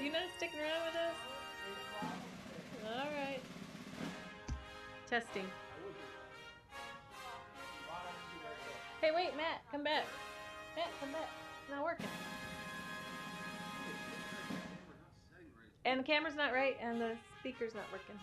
you not sticking around with us? All right. Testing. Hey, wait, Matt, come back. Matt, come back. It's not working. And the camera's not right, and the speaker's not working.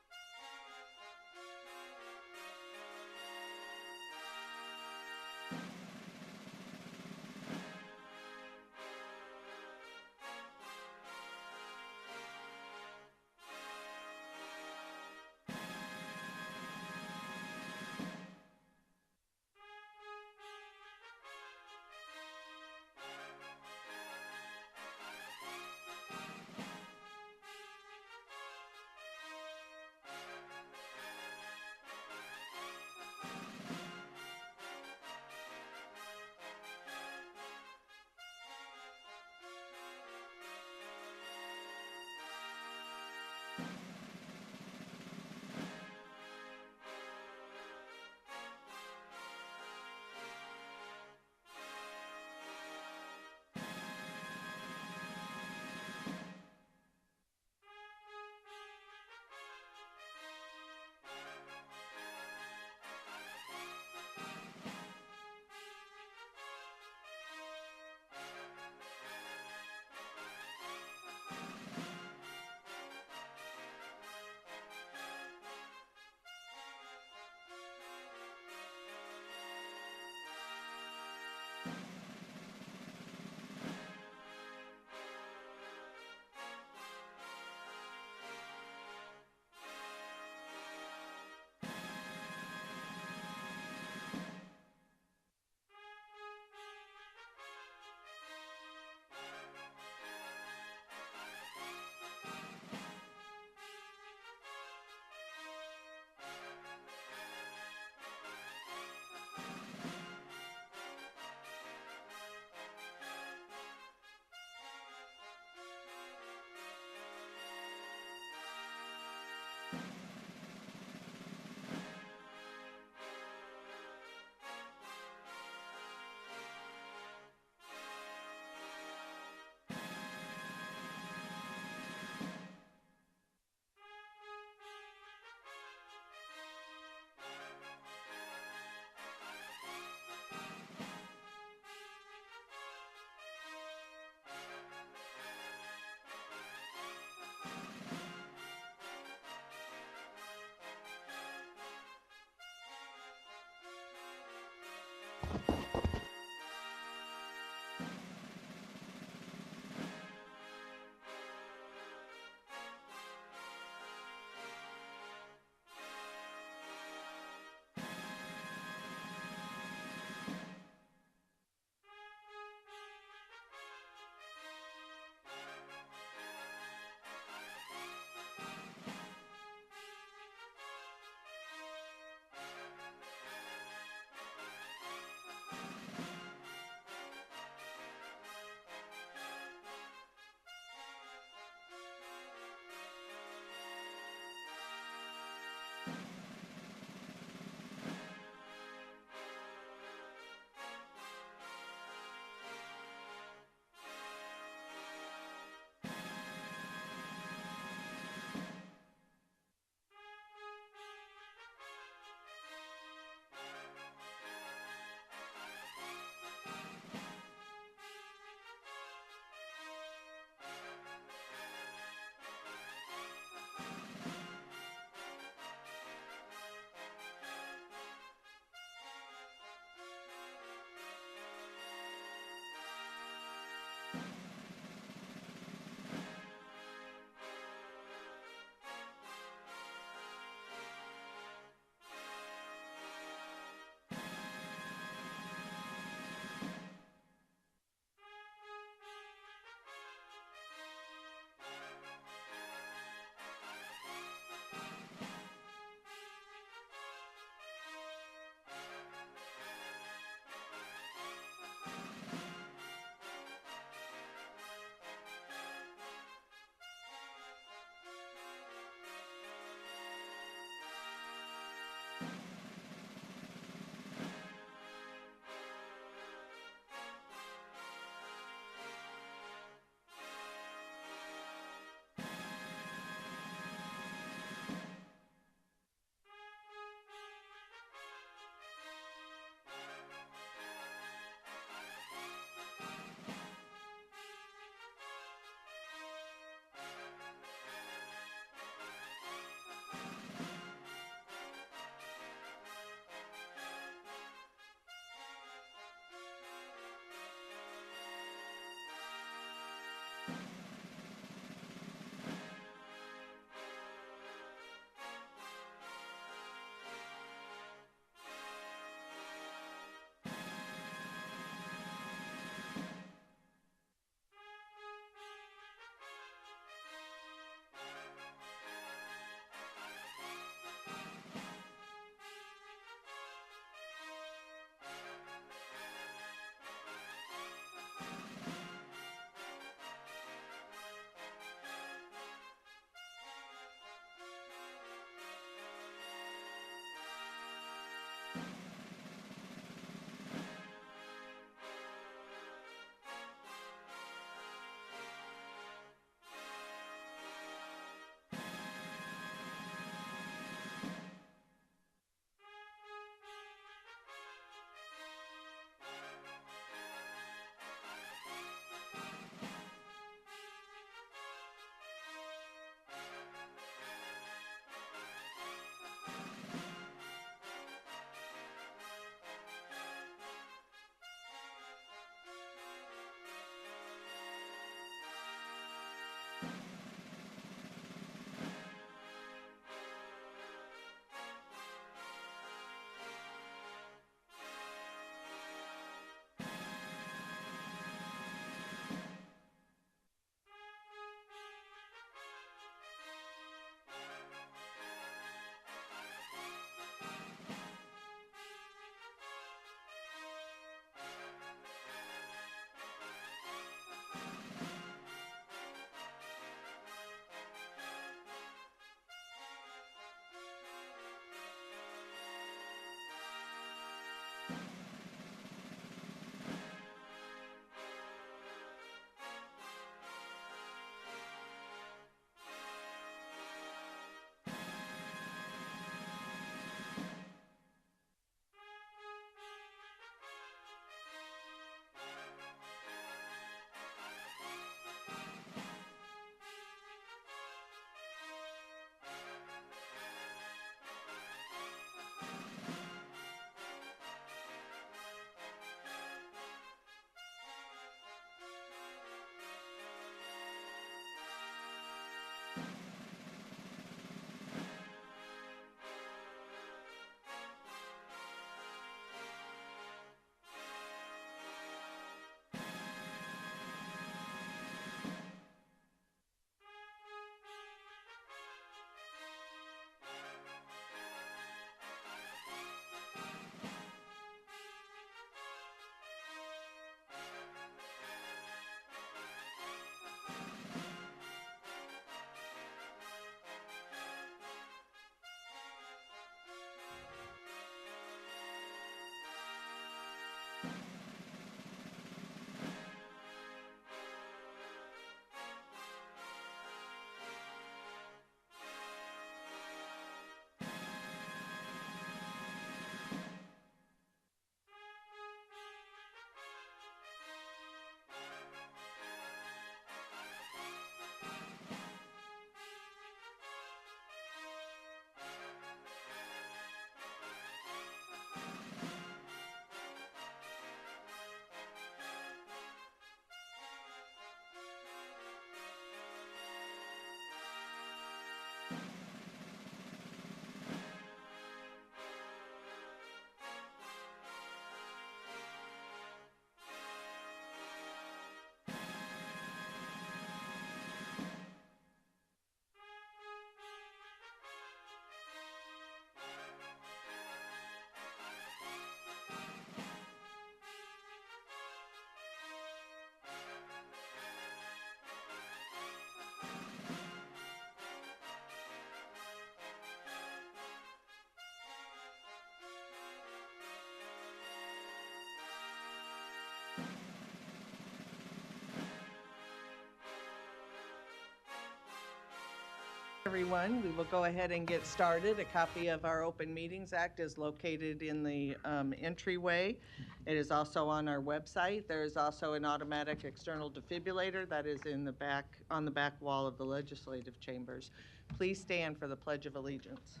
everyone. We will go ahead and get started. A copy of our Open Meetings Act is located in the entryway. It is also on our website. There is also an automatic external defibrillator that is in the back, on the back wall of the legislative chambers. Please stand for the Pledge of Allegiance.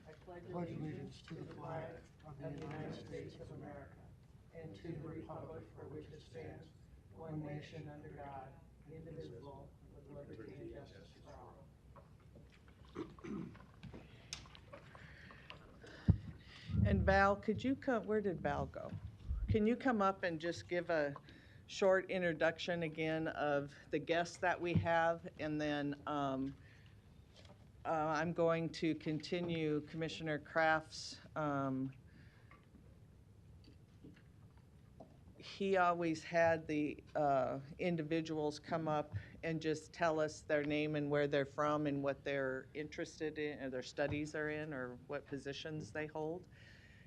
I pledge allegiance to the flag of the United States of America and to the republic for which it stands, one nation under God, indivisible, with liberty and justice for all. And Val, could you come, where did Val go? Can you come up and just give a short introduction again of the guests that we have, and then I'm going to continue Commissioner Kraft's. He always had the individuals come up and just tell us their name and where they're from and what they're interested in, or their studies are in, or what positions they hold.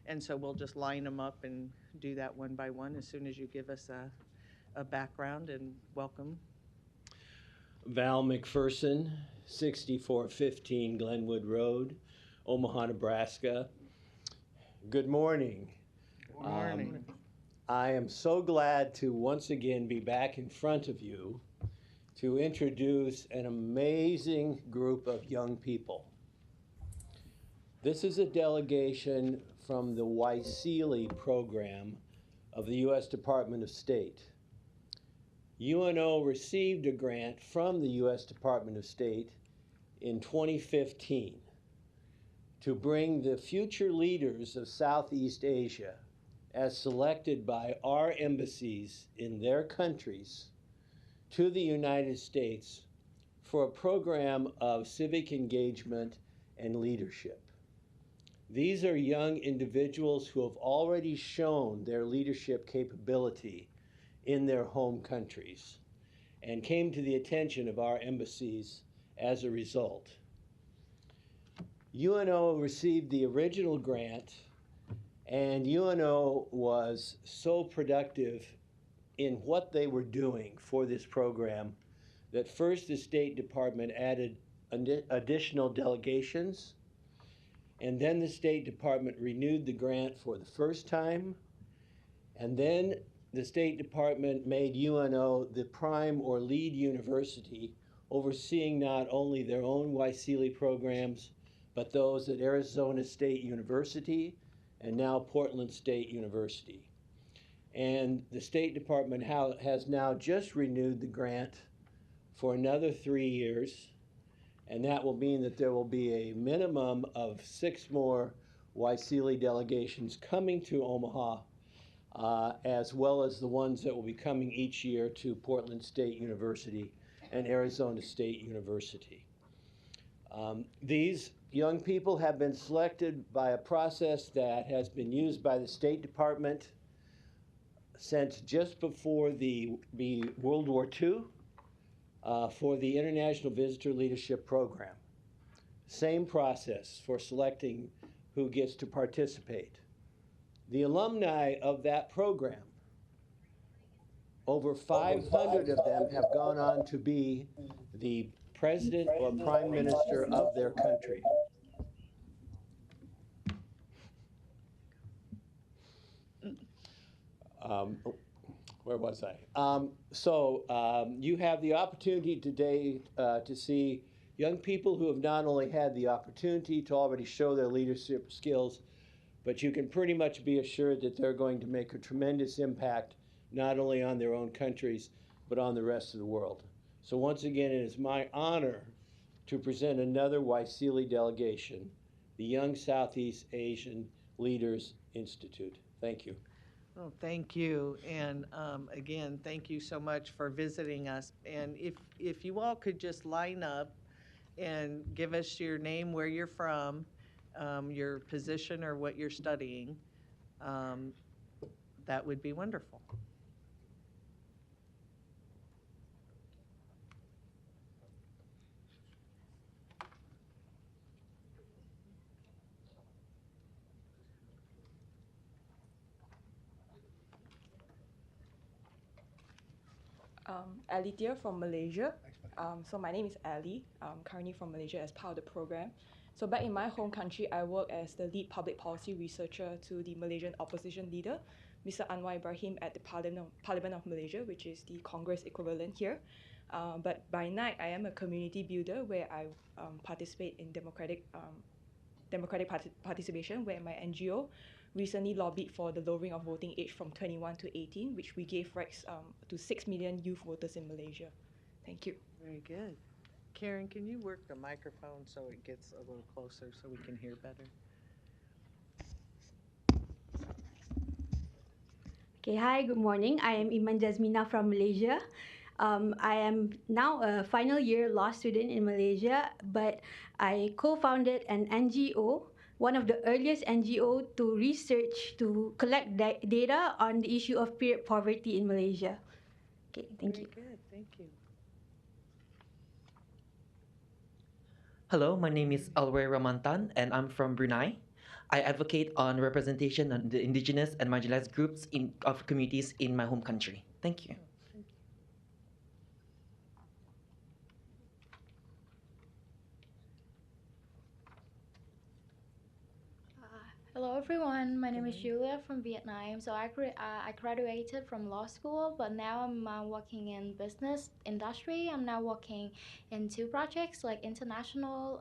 And so we'll just line them up and do that one by one as soon as you give us a background, and welcome. Val McPherson, 6415 Glenwood Road, Omaha, Nebraska. Good morning. Good morning. I am so glad to once again be back in front of you to introduce an amazing group of young people. This is a delegation from the Wisely program of the U.S. Department of State. UNO received a grant from the U.S. Department of State in 2015 to bring the future leaders of Southeast Asia, as selected by our embassies in their countries, to the United States for a program of civic engagement and leadership. These are young individuals who have already shown their leadership capability in their home countries and came to the attention of our embassies as a result. UNO received the original grant, and UNO was so productive in what they were doing for this program that first the State Department added additional delegations, and then the State Department renewed the grant for the first time, and then the State Department made UNO the prime or lead university, overseeing not only their own Wisely programs, but those at Arizona State University and now Portland State University. And the State Department has now just renewed the grant for another 3 years, and that will mean that there will be a minimum of 6 more Wisely delegations coming to Omaha, as well as the ones that will be coming each year to Portland State University and Arizona State University. These young people have been selected by a process that has been used by the State Department since just before the World War II for the International Visitor Leadership Program. Same process for selecting who gets to participate. The alumni of that program, over 500 of them have gone on to be the president or prime minister of their country. Where was I? You have the opportunity today to see young people who have not only had the opportunity to already show their leadership skills, but you can pretty much be assured that they're going to make a tremendous impact, not only on their own countries, but on the rest of the world. So once again, it is my honor to present another Wisely delegation, the Young Southeast Asian Leaders Institute. Thank you. Oh, thank you. And again, thank you so much for visiting us. And if you all could just line up and give us your name, where you're from, your position or what you're studying, that would be wonderful. Alithia from Malaysia. So my name is Ali, currently from Malaysia as part of the program. So back in my home country, I work as the lead public policy researcher to the Malaysian opposition leader, Mr. Anwar Ibrahim at the Parliament of Malaysia, which is the Congress equivalent here. But by night, I am a community builder where I participate in democratic participation, where my NGO recently lobbied for the lowering of voting age from 21 to 18, which we gave rights to 6 million youth voters in Malaysia. Thank you. Very good. Karen, can you work the microphone so it gets a little closer so we can hear better? Okay, hi, good morning. I am Iman Jasmina from Malaysia. I am now a final year law student in Malaysia, but I co-founded an NGO, one of the earliest NGO to research, to collect data on the issue of period poverty in Malaysia. Okay, thank you. Very good, thank you. Hello, my name is Alway Ramantan and I'm from Brunei. I advocate on representation of the indigenous and marginalized groups of communities in my home country. Thank you. Hello everyone, my name is Julia from Vietnam. So I graduated from law school, but now I'm working in business industry. I'm now working in two projects like International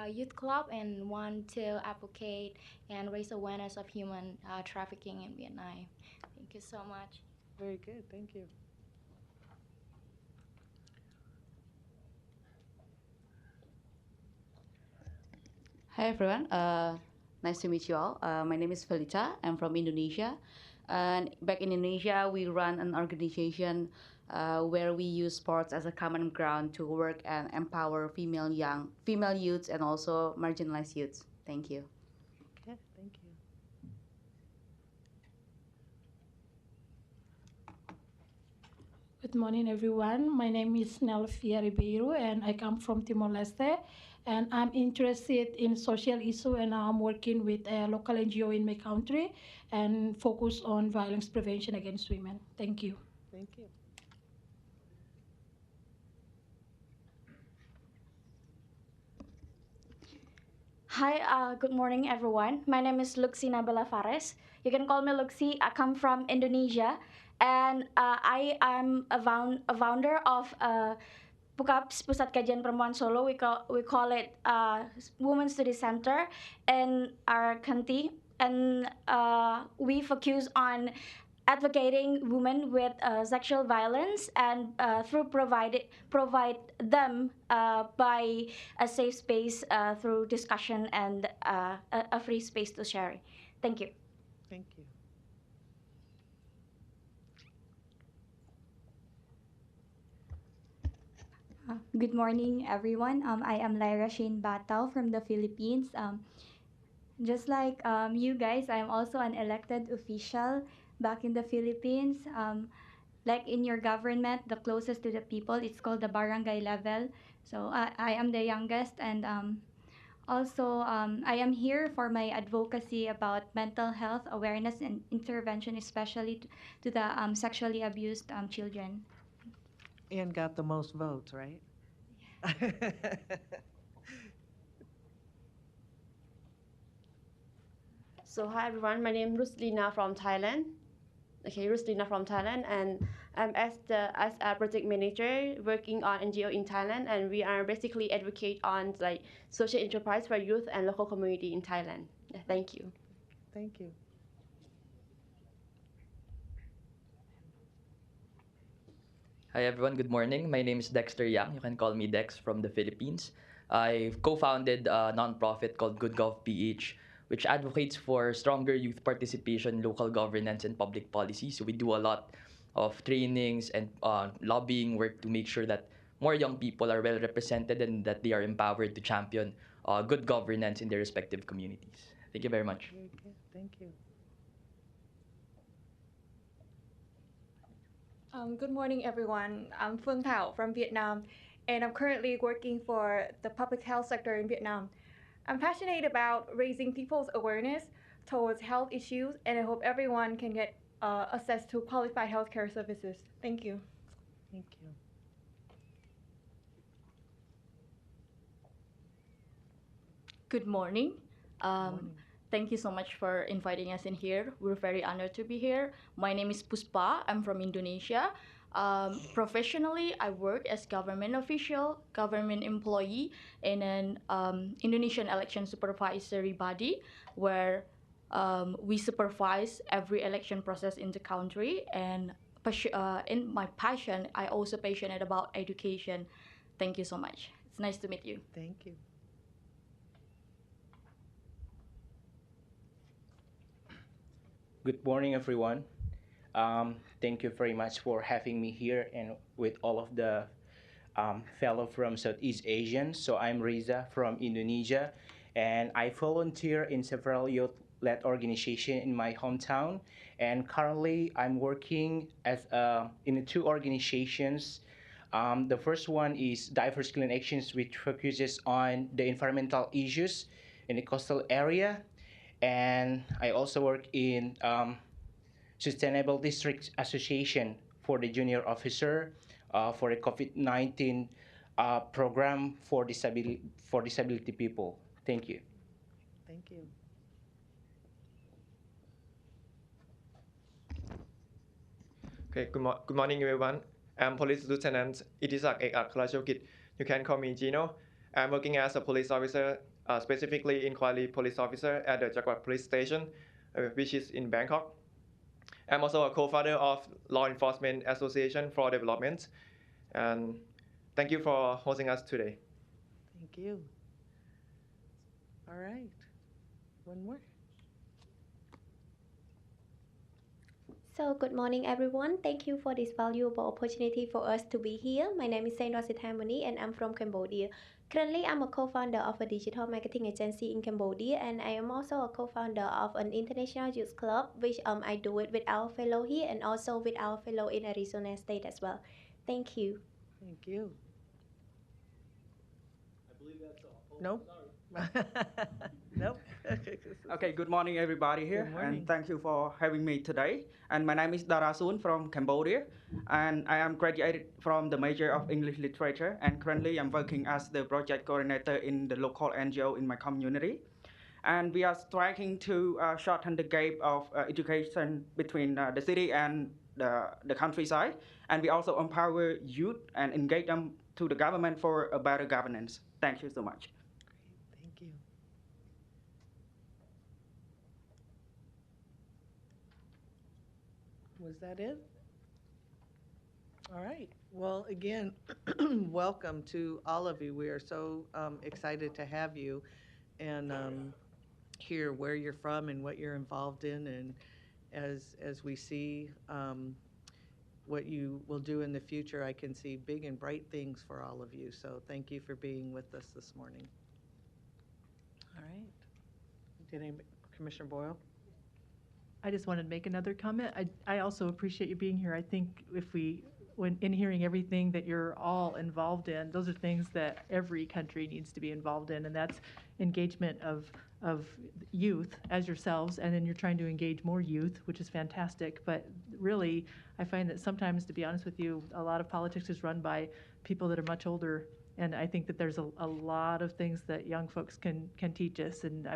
Youth Club and one to advocate and raise awareness of human trafficking in Vietnam. Thank you so much. Very good, thank you. Hi everyone, nice to meet you all. My name is Felita. I'm from Indonesia, and back in Indonesia, we run an organization where we use sports as a common ground to work and empower female youths and also marginalized youths. Thank you. Okay, thank you. Good morning, everyone. My name is Nelfia Ribeiro, and I come from Timor-Leste. And I'm interested in social issue, and I'm working with a local NGO in my country and focus on violence prevention against women. Thank you. Thank you. Hi, good morning, everyone. My name is Luxina Belafares. You can call me Luxi. I come from Indonesia, and I am a founder of PUKAPS, Pusat Kajian Perempuan Solo. We call it Women Study Center in our country, and we focus on advocating women with sexual violence and through provide them by a safe space through discussion and a free space to share. Thank you. Thank you. Good morning, everyone. I am Lyra Shane Batao from the Philippines. Just like you guys, I'm also an elected official back in the Philippines. Like in your government, the closest to the people, it's called the barangay level. So I am the youngest, and also I am here for my advocacy about mental health awareness and intervention, especially to the sexually abused children. And got the most votes, right? So hi everyone, my name is Ruslina from Thailand. Okay, Ruslina from Thailand, and I'm as a project manager working on NGO in Thailand, and we are basically advocate on like social enterprise for youth and local community in Thailand. Thank you. Thank you. Hi everyone, good morning. My name is Dexter Yang. You can call me Dex from the Philippines. I've co-founded a nonprofit called Good Gov PH, which advocates for stronger youth participation, local governance, and public policy. So we do a lot of trainings and lobbying work to make sure that more young people are well represented and that they are empowered to champion good governance in their respective communities. Thank you very much. Very good. Thank you. Good morning, everyone. I'm Phương Thảo from Vietnam, and I'm currently working for the public health sector in Vietnam. I'm passionate about raising people's awareness towards health issues, and I hope everyone can get access to qualified healthcare services. Thank you. Thank you. Good morning. Thank you so much for inviting us in here. We're very honored to be here. My name is Puspa. I'm from Indonesia. Professionally, I work as government official, government employee in an Indonesian election supervisory body where we supervise every election process in the country. And in my passion, I also passionate about education. Thank you so much. It's nice to meet you. Thank you. Good morning, everyone. Thank you very much for having me here and with all of the fellow from Southeast Asian. So I'm Reza from Indonesia, and I volunteer in several youth-led organizations in my hometown. And currently, I'm working in two organizations. The first one is Diverse Clean Actions, which focuses on the environmental issues in the coastal area. And I also work in Sustainable District Association for the junior officer for a COVID-19 program for disability people. Thank you. Thank you. Okay, good morning, everyone. I'm Police Lieutenant Itisak Ekak Kalashokit. You can call me Gino. I'm working as a police officer, specifically inquiry police officer at the Jaguar Police Station, which is in Bangkok. I'm also a co-founder of Law Enforcement Association for Development. And thank you for hosting us today. Thank you. All right. One more. So good morning everyone. Thank you for this valuable opportunity for us to be here. My name is Sandra Sithamani and I'm from Cambodia. Currently, I'm a co-founder of a digital marketing agency in Cambodia, and I am also a co-founder of an international youth club, which I do it with our fellow here and also with our fellow in Arizona State as well. Thank you. Thank you. I believe that's all. Nope. Nope. Okay, good morning everybody here, and thank you for having me today. And my name is Darasun from Cambodia, and I am graduated from the major of English Literature, and currently I'm working as the project coordinator in the local NGO in my community. And we are striking to shorten the gap of education between the city and the countryside, and we also empower youth and engage them to the government for a better governance. Thank you so much. Thank you. Was that it? All right. Well, again, welcome to all of you. We are so excited to have you and hear where you're from and what you're involved in. And as we see what you will do in the future, I can see big and bright things for all of you. So thank you for being with us this morning. All right. Commissioner Boyle? I just wanted to make another comment. I also appreciate you being here. I think when in hearing everything that you're all involved in, those are things that every country needs to be involved in, and that's engagement of youth as yourselves, and then you're trying to engage more youth, which is fantastic. But really, I find that sometimes, to be honest with you, a lot of politics is run by people that are much older. And I think that there's a lot of things that young folks can teach us, and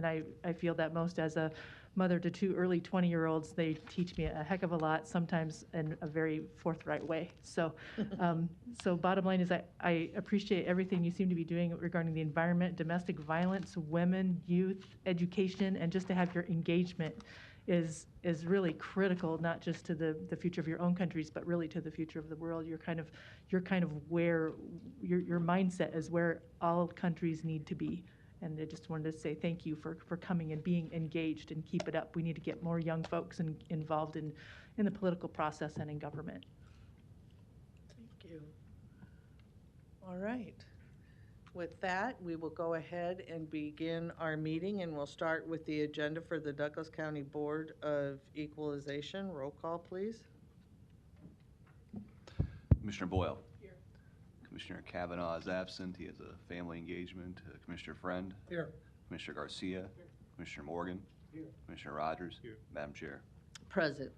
I feel that most as a mother to two early 20-year-olds, they teach me a heck of a lot, sometimes in a very forthright way. So, so bottom line is I appreciate everything you seem to be doing regarding the environment, domestic violence, women, youth, education, and just to have your engagement is really critical, not just to the future of your own countries, but really to the future of the world. You're kind of where your mindset is where all countries need to be. And I just wanted to say thank you for coming and being engaged, and keep it up. We need to get more young folks involved in the political process and in government. Thank you. All right. With that, we will go ahead and begin our meeting, and we'll start with the agenda for the Douglas County Board of Equalization. Roll call, please. Commissioner Boyle. Here. Commissioner Kavanaugh is absent. He has a family engagement. Commissioner Friend. Here. Commissioner Garcia. Here. Commissioner Morgan. Here. Commissioner Rogers. Here. Madam Chair. Present.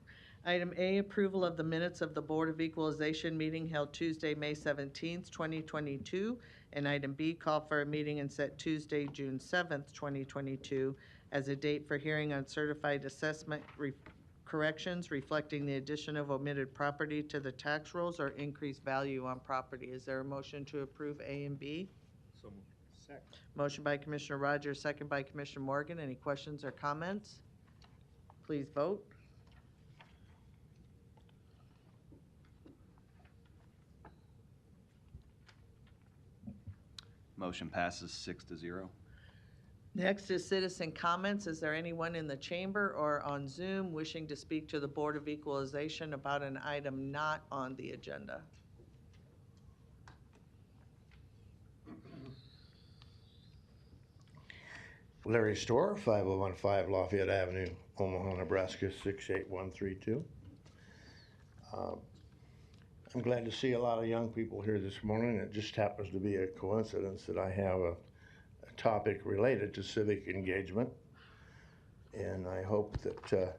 Item A, approval of the minutes of the Board of Equalization meeting held Tuesday, May 17th, 2022. And item B, call for a meeting and set Tuesday, June 7th, 2022 as a date for hearing on certified assessment corrections reflecting the addition of omitted property to the tax rolls or increased value on property. Is there a motion to approve A and B? So moved. Second. Motion by Commissioner Rogers, second by Commissioner Morgan. Any questions or comments? Please vote. Motion passes 6-0. Next is citizen comments. Is there anyone in the chamber or on Zoom wishing to speak to the Board of Equalization about an item not on the agenda? Larry Storr, 5015 Lafayette Avenue, Omaha, Nebraska, 68132. I'm glad to see a lot of young people here this morning. It just happens to be a coincidence that I have a topic related to civic engagement, and I hope that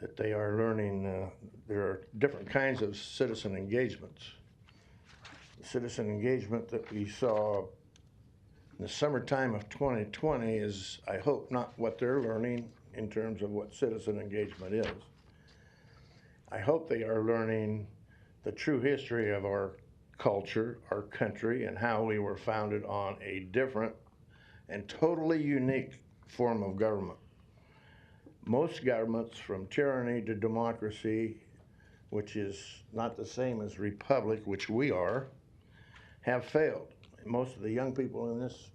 that they are learning. There are different kinds of citizen engagements. The citizen engagement that we saw in the summertime of 2020 is, I hope, not what they're learning in terms of what citizen engagement is. I hope they are learning the true history of our culture, our country, and how we were founded on a different and totally unique form of government. Most governments, from tyranny to democracy, which is not the same as republic, which we are, have failed. Most of the young people in this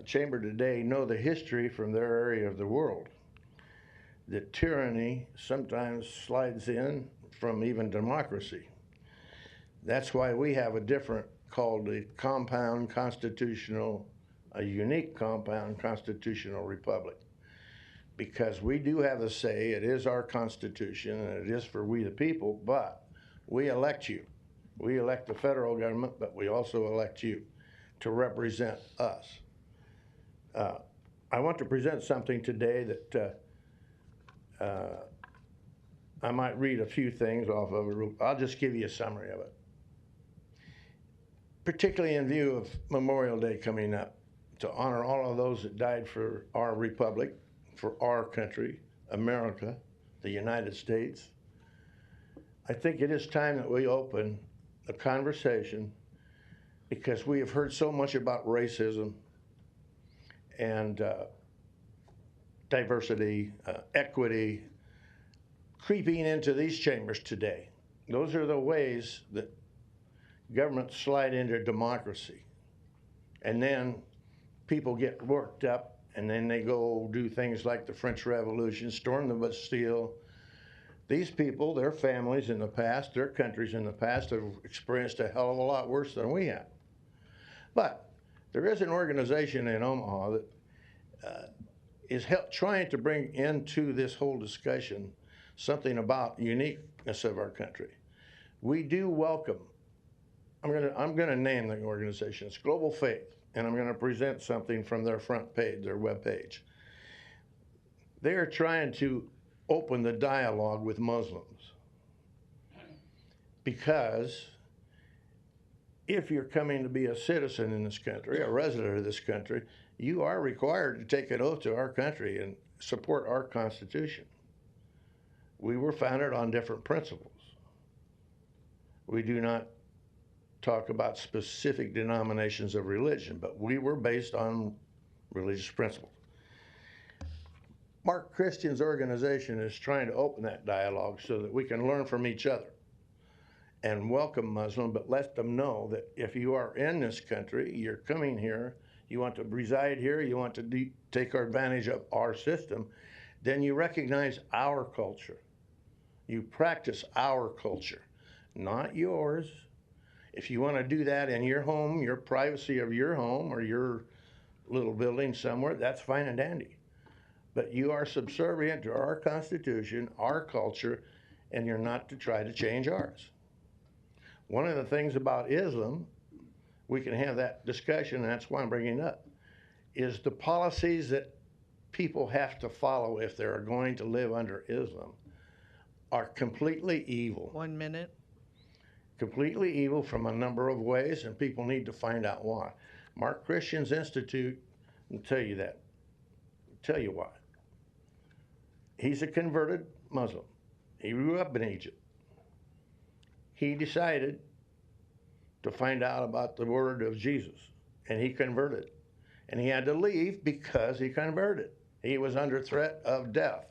chamber today know the history from their area of the world. That tyranny sometimes slides in from even democracy. That's why we have a different, called a compound constitutional, a unique compound constitutional republic. Because we do have a say, it is our constitution, and it is for we the people, but we elect you. We elect the federal government, but we also elect you to represent us. I want to present something today that I might read a few things off of it. I'll just give you a summary of it. Particularly in view of Memorial Day coming up, to honor all of those that died for our republic, for our country, America, the United States. I think it is time that we open a conversation, because we have heard so much about racism and diversity, equity, creeping into these chambers today. Those are the ways that governments slide into democracy. And then people get worked up, and then they go do things like the French Revolution, storm the Bastille. These people, their families in the past, their countries in the past have experienced a hell of a lot worse than we have. But there is an organization in Omaha that is trying to bring into this whole discussion something about uniqueness of our country. We do welcome, I'm gonna name the organization, it's Global Faith, and I'm gonna present something from their front page, their web page. They are trying to open the dialogue with Muslims, because if you're coming to be a citizen in this country, a resident of this country, you are required to take an oath to our country and support our Constitution. We were founded on different principles. We do not talk about specific denominations of religion, but we were based on religious principles. Mark Christian's organization is trying to open that dialogue so that we can learn from each other and welcome Muslim, but let them know that if you are in this country, you're coming here, you want to reside here, you want to take advantage of our system, then you recognize our culture. You practice our culture, not yours. If you want to do that in your home, your privacy of your home or your little building somewhere, that's fine and dandy. But you are subservient to our Constitution, our culture, and you're not to try to change ours. One of the things about Islam, we can have that discussion, and that's why I'm bringing it up, is the policies that people have to follow if they're going to live under Islam are completely evil. 1 minute. Completely evil from a number of ways, and people need to find out why. Mark Christian's Institute will tell you that. Tell you why. He's a converted Muslim. He grew up in Egypt. He decided to find out about the word of Jesus, and he converted. And he had to leave because he converted. He was under threat of death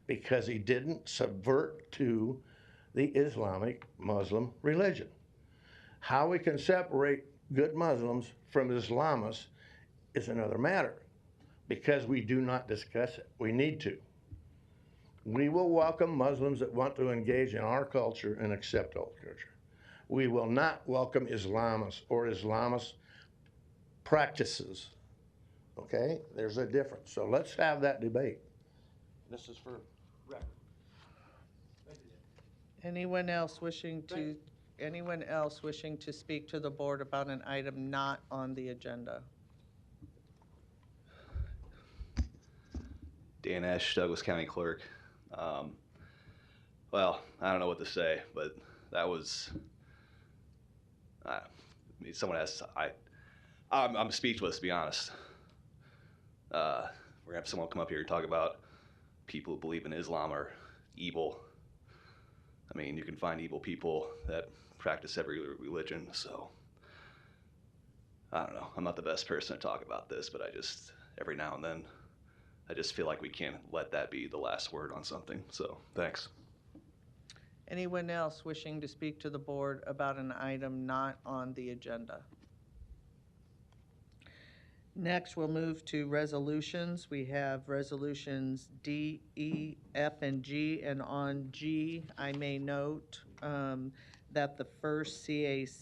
because he didn't subvert to the Islamic Muslim religion. How we can separate good Muslims from Islamists is another matter, because we do not discuss it. We need to. We will welcome Muslims that want to engage in our culture and accept our culture. We will not welcome Islamists or Islamist practices. Okay? There's a difference. So let's have that debate. This is for record. Anyone else wishing to speak to the board about an item not on the agenda? Dan Esch, Douglas County Clerk. Well, I don't know what to say, but that was. Someone asked. I'm speechless, to be honest. We're gonna have someone come up here and talk about people who believe in Islam are evil. I mean, you can find evil people that practice every religion, so I don't know. I'm not the best person to talk about this, but every now and then, I just feel like we can't let that be the last word on something, so thanks. Anyone else wishing to speak to the board about an item not on the agenda? Next, we'll move to resolutions. We have resolutions D, E, F, and G. And on G, I may note that the first CAC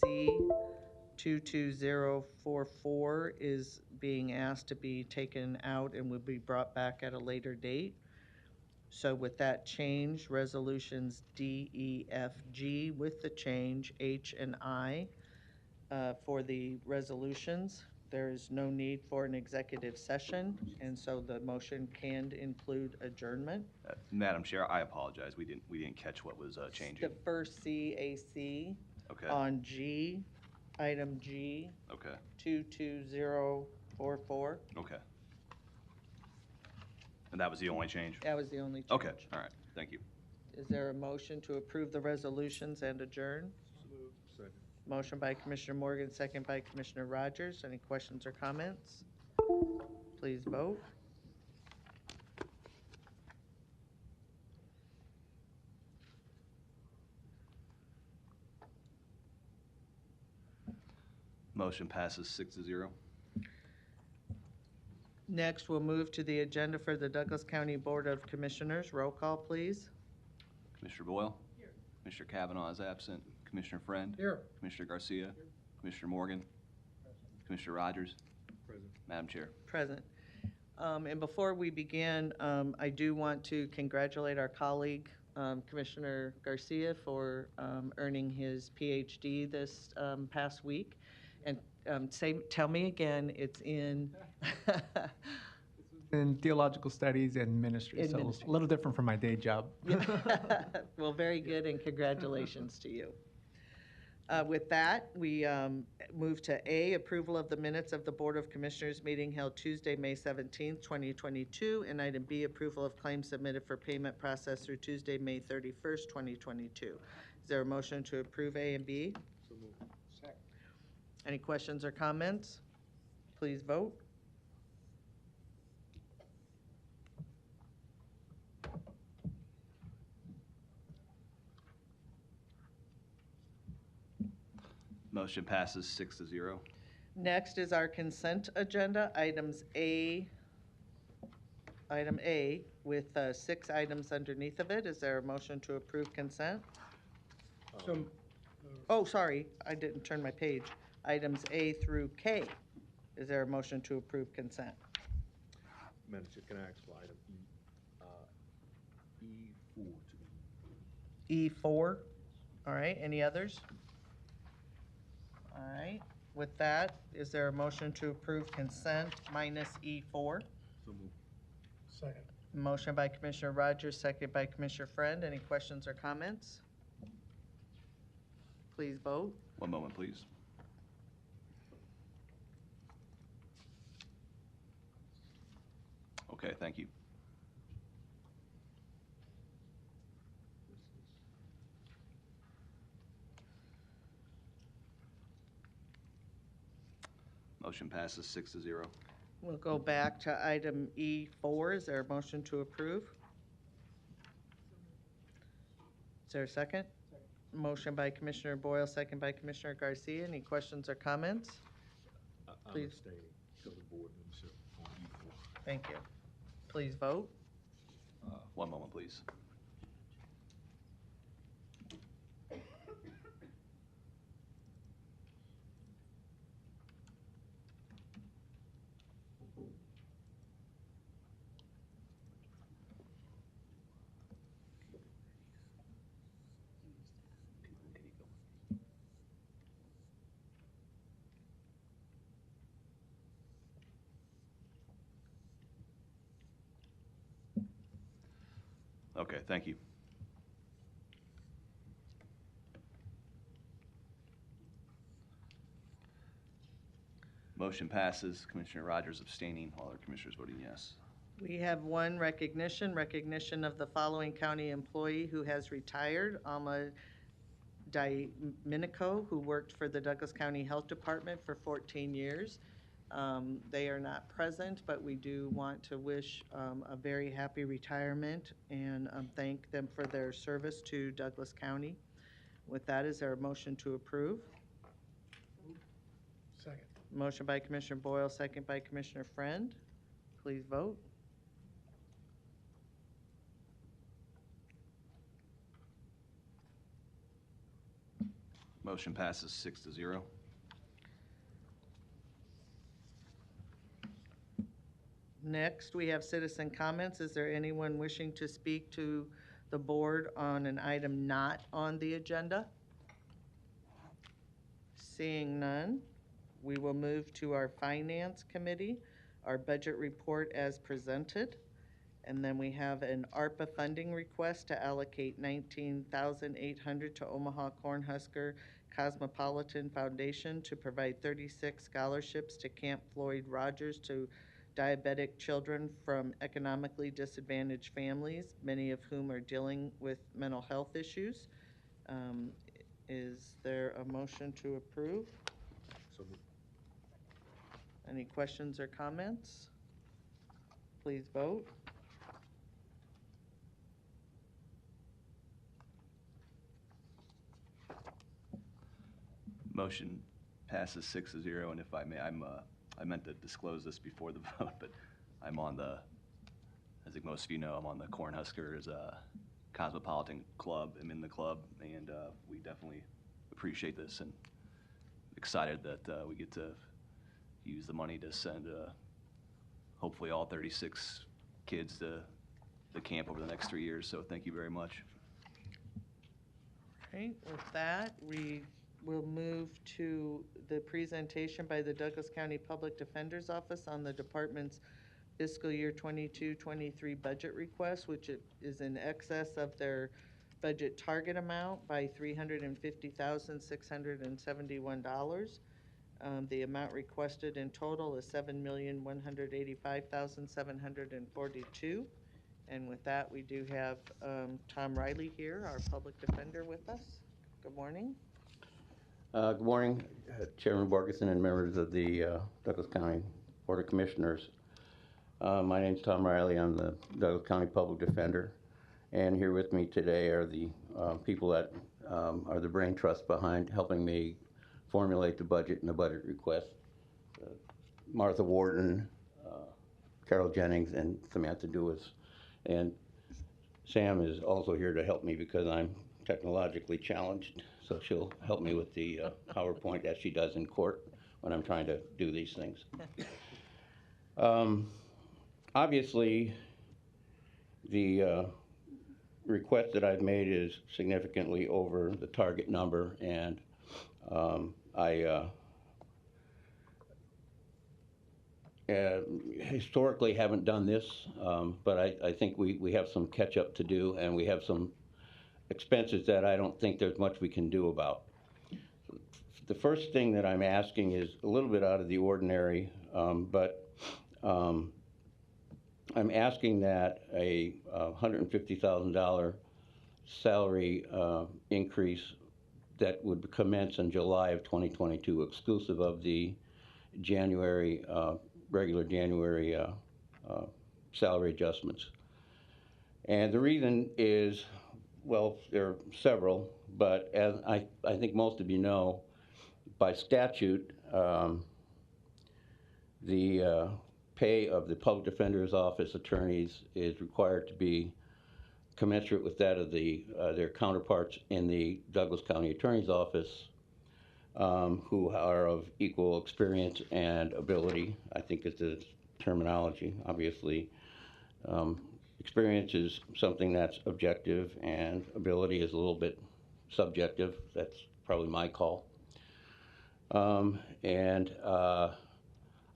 22044 is being asked to be taken out and will be brought back at a later date. So with that change, resolutions D, E, F, G with the change, H and I for the resolutions. There is no need for an executive session, and so the motion can include adjournment. Madam Chair, I apologize. We didn't catch what was changing. The first CAC Okay. on G, item G. Okay. 22044. Okay. And that was the only change? That was the only change. Okay, all right, thank you. Is there a motion to approve the resolutions and adjourn? Second. Motion by Commissioner Morgan, second by Commissioner Rogers. Any questions or comments? Please vote. Motion passes 6-0. Next, we'll move to the agenda for the Douglas County Board of Commissioners. Roll call, please. Commissioner Boyle? Here. Commissioner Kavanaugh is absent. Commissioner Friend? Here. Commissioner Garcia? Here. Commissioner Morgan? Commissioner Rogers? Present. Madam Chair. Present. And before we begin, I do want to congratulate our colleague, Commissioner Garcia, for earning his PhD this past week. And tell me again, it's in In theological studies and ministry, so a little different from my day job. Well, very good, and congratulations to you. With that, we move to A, approval of the minutes of the Board of Commissioners meeting held Tuesday, May 17th, 2022, and item B, approval of claims submitted for payment process through Tuesday, May 31st, 2022. Is there a motion to approve A and B? So moved. Second. Any questions or comments? Please vote. Motion passes 6-0. Next is our consent agenda, item A, with 6 items underneath of it. Is there a motion to approve consent? Oh, sorry, I didn't turn my page. Items A through K. Is there a motion to approve consent? Madam Chair, can I ask for item E4 to be? E4. All right, any others? All right, with that, is there a motion to approve consent minus E4? So moved. Second. Motion by Commissioner Rogers, second by Commissioner Friend. Any questions or comments? Please vote. One moment, please. Okay, thank you. Motion passes 6-0. We'll go back to item E4. Is there a motion to approve? Is there a second? Motion by Commissioner Boyle, second by Commissioner Garcia. Any questions or comments? Please. Thank you. Please vote. One moment, please. Okay, thank you. Motion passes. Commissioner Rogers abstaining, all other commissioners voting yes. We have one recognition of the following county employee who has retired, Alma Domenico, who worked for the Douglas County Health Department for 14 years. They are not present, but we do want to wish a very happy retirement and thank them for their service to Douglas County. With that, is there a motion to approve? Second. Motion by Commissioner Boyle, second by Commissioner Friend. Please vote. Motion passes 6-0. Next, we have citizen comments. Is there anyone wishing to speak to the board on an item not on the agenda? Seeing none, we will move to our Finance Committee, our budget report as presented. And then we have an ARPA funding request to allocate $19,800 to Omaha Cornhusker Cosmopolitan Foundation to provide 36 scholarships to Camp Floyd Rogers to diabetic children from economically disadvantaged families, many of whom are dealing with mental health issues. Is there a motion to approve? Any questions or comments? Please vote. Motion passes 6-0, and if I may, I meant to disclose this before the vote, but I'm on the, I think most of you know, I'm on the Cornhuskers Cosmopolitan Club. I'm in the club, and we definitely appreciate this and excited that we get to use the money to send hopefully all 36 kids to the camp over the next 3 years. So thank you very much. Okay, with that, we will move to the presentation by the Douglas County Public Defender's Office on the department's fiscal year 22-23 budget request, which is in excess of their budget target amount by $350,671. The amount requested in total is $7,185,742. And with that, we do have Tom Riley here, our public defender, with us. Good morning. Good morning, Chairman Borgeson and members of the Douglas County Board of Commissioners. My name's Tom Riley. I'm the Douglas County Public Defender. And here with me today are the people that are the brain trust behind helping me formulate the budget and the budget request. Martha Wharton, Carol Jennings, and Samantha Dewis. And Sam is also here to help me because I'm technologically challenged, so she'll help me with the PowerPoint as she does in court when I'm trying to do these things. Obviously, the request that I've made is significantly over the target number, and historically haven't done this, but I think we have some catch up to do, and we have some expenses that I don't think there's much we can do about. The first thing that I'm asking is a little bit out of the ordinary, but I'm asking that a $150,000 salary increase that would commence in July of 2022, exclusive of the January, regular January salary adjustments. And the reason is, well, there are several, but as I think most of you know, by statute, the pay of the public defender's office attorneys is required to be commensurate with that of their counterparts in the Douglas County Attorney's Office, who are of equal experience and ability, I think is the terminology. Obviously, experience is something that's objective, and ability is a little bit subjective. That's probably my call.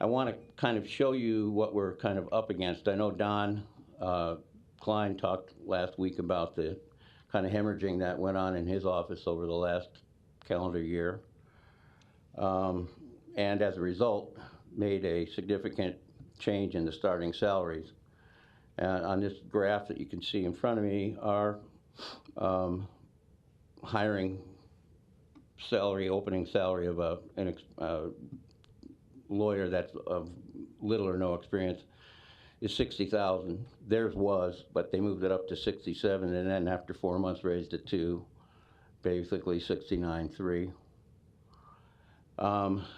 I want to kind of show you what we're kind of up against. I know Don Klein talked last week about the kind of hemorrhaging that went on in his office over the last calendar year. And as a result, made a significant change in the starting salaries. And on this graph that you can see in front of me, our hiring salary, opening salary of a lawyer that's of little or no experience is $60,000. Theirs was, but they moved it up to 67, and then after 4 months raised it to basically 69.3.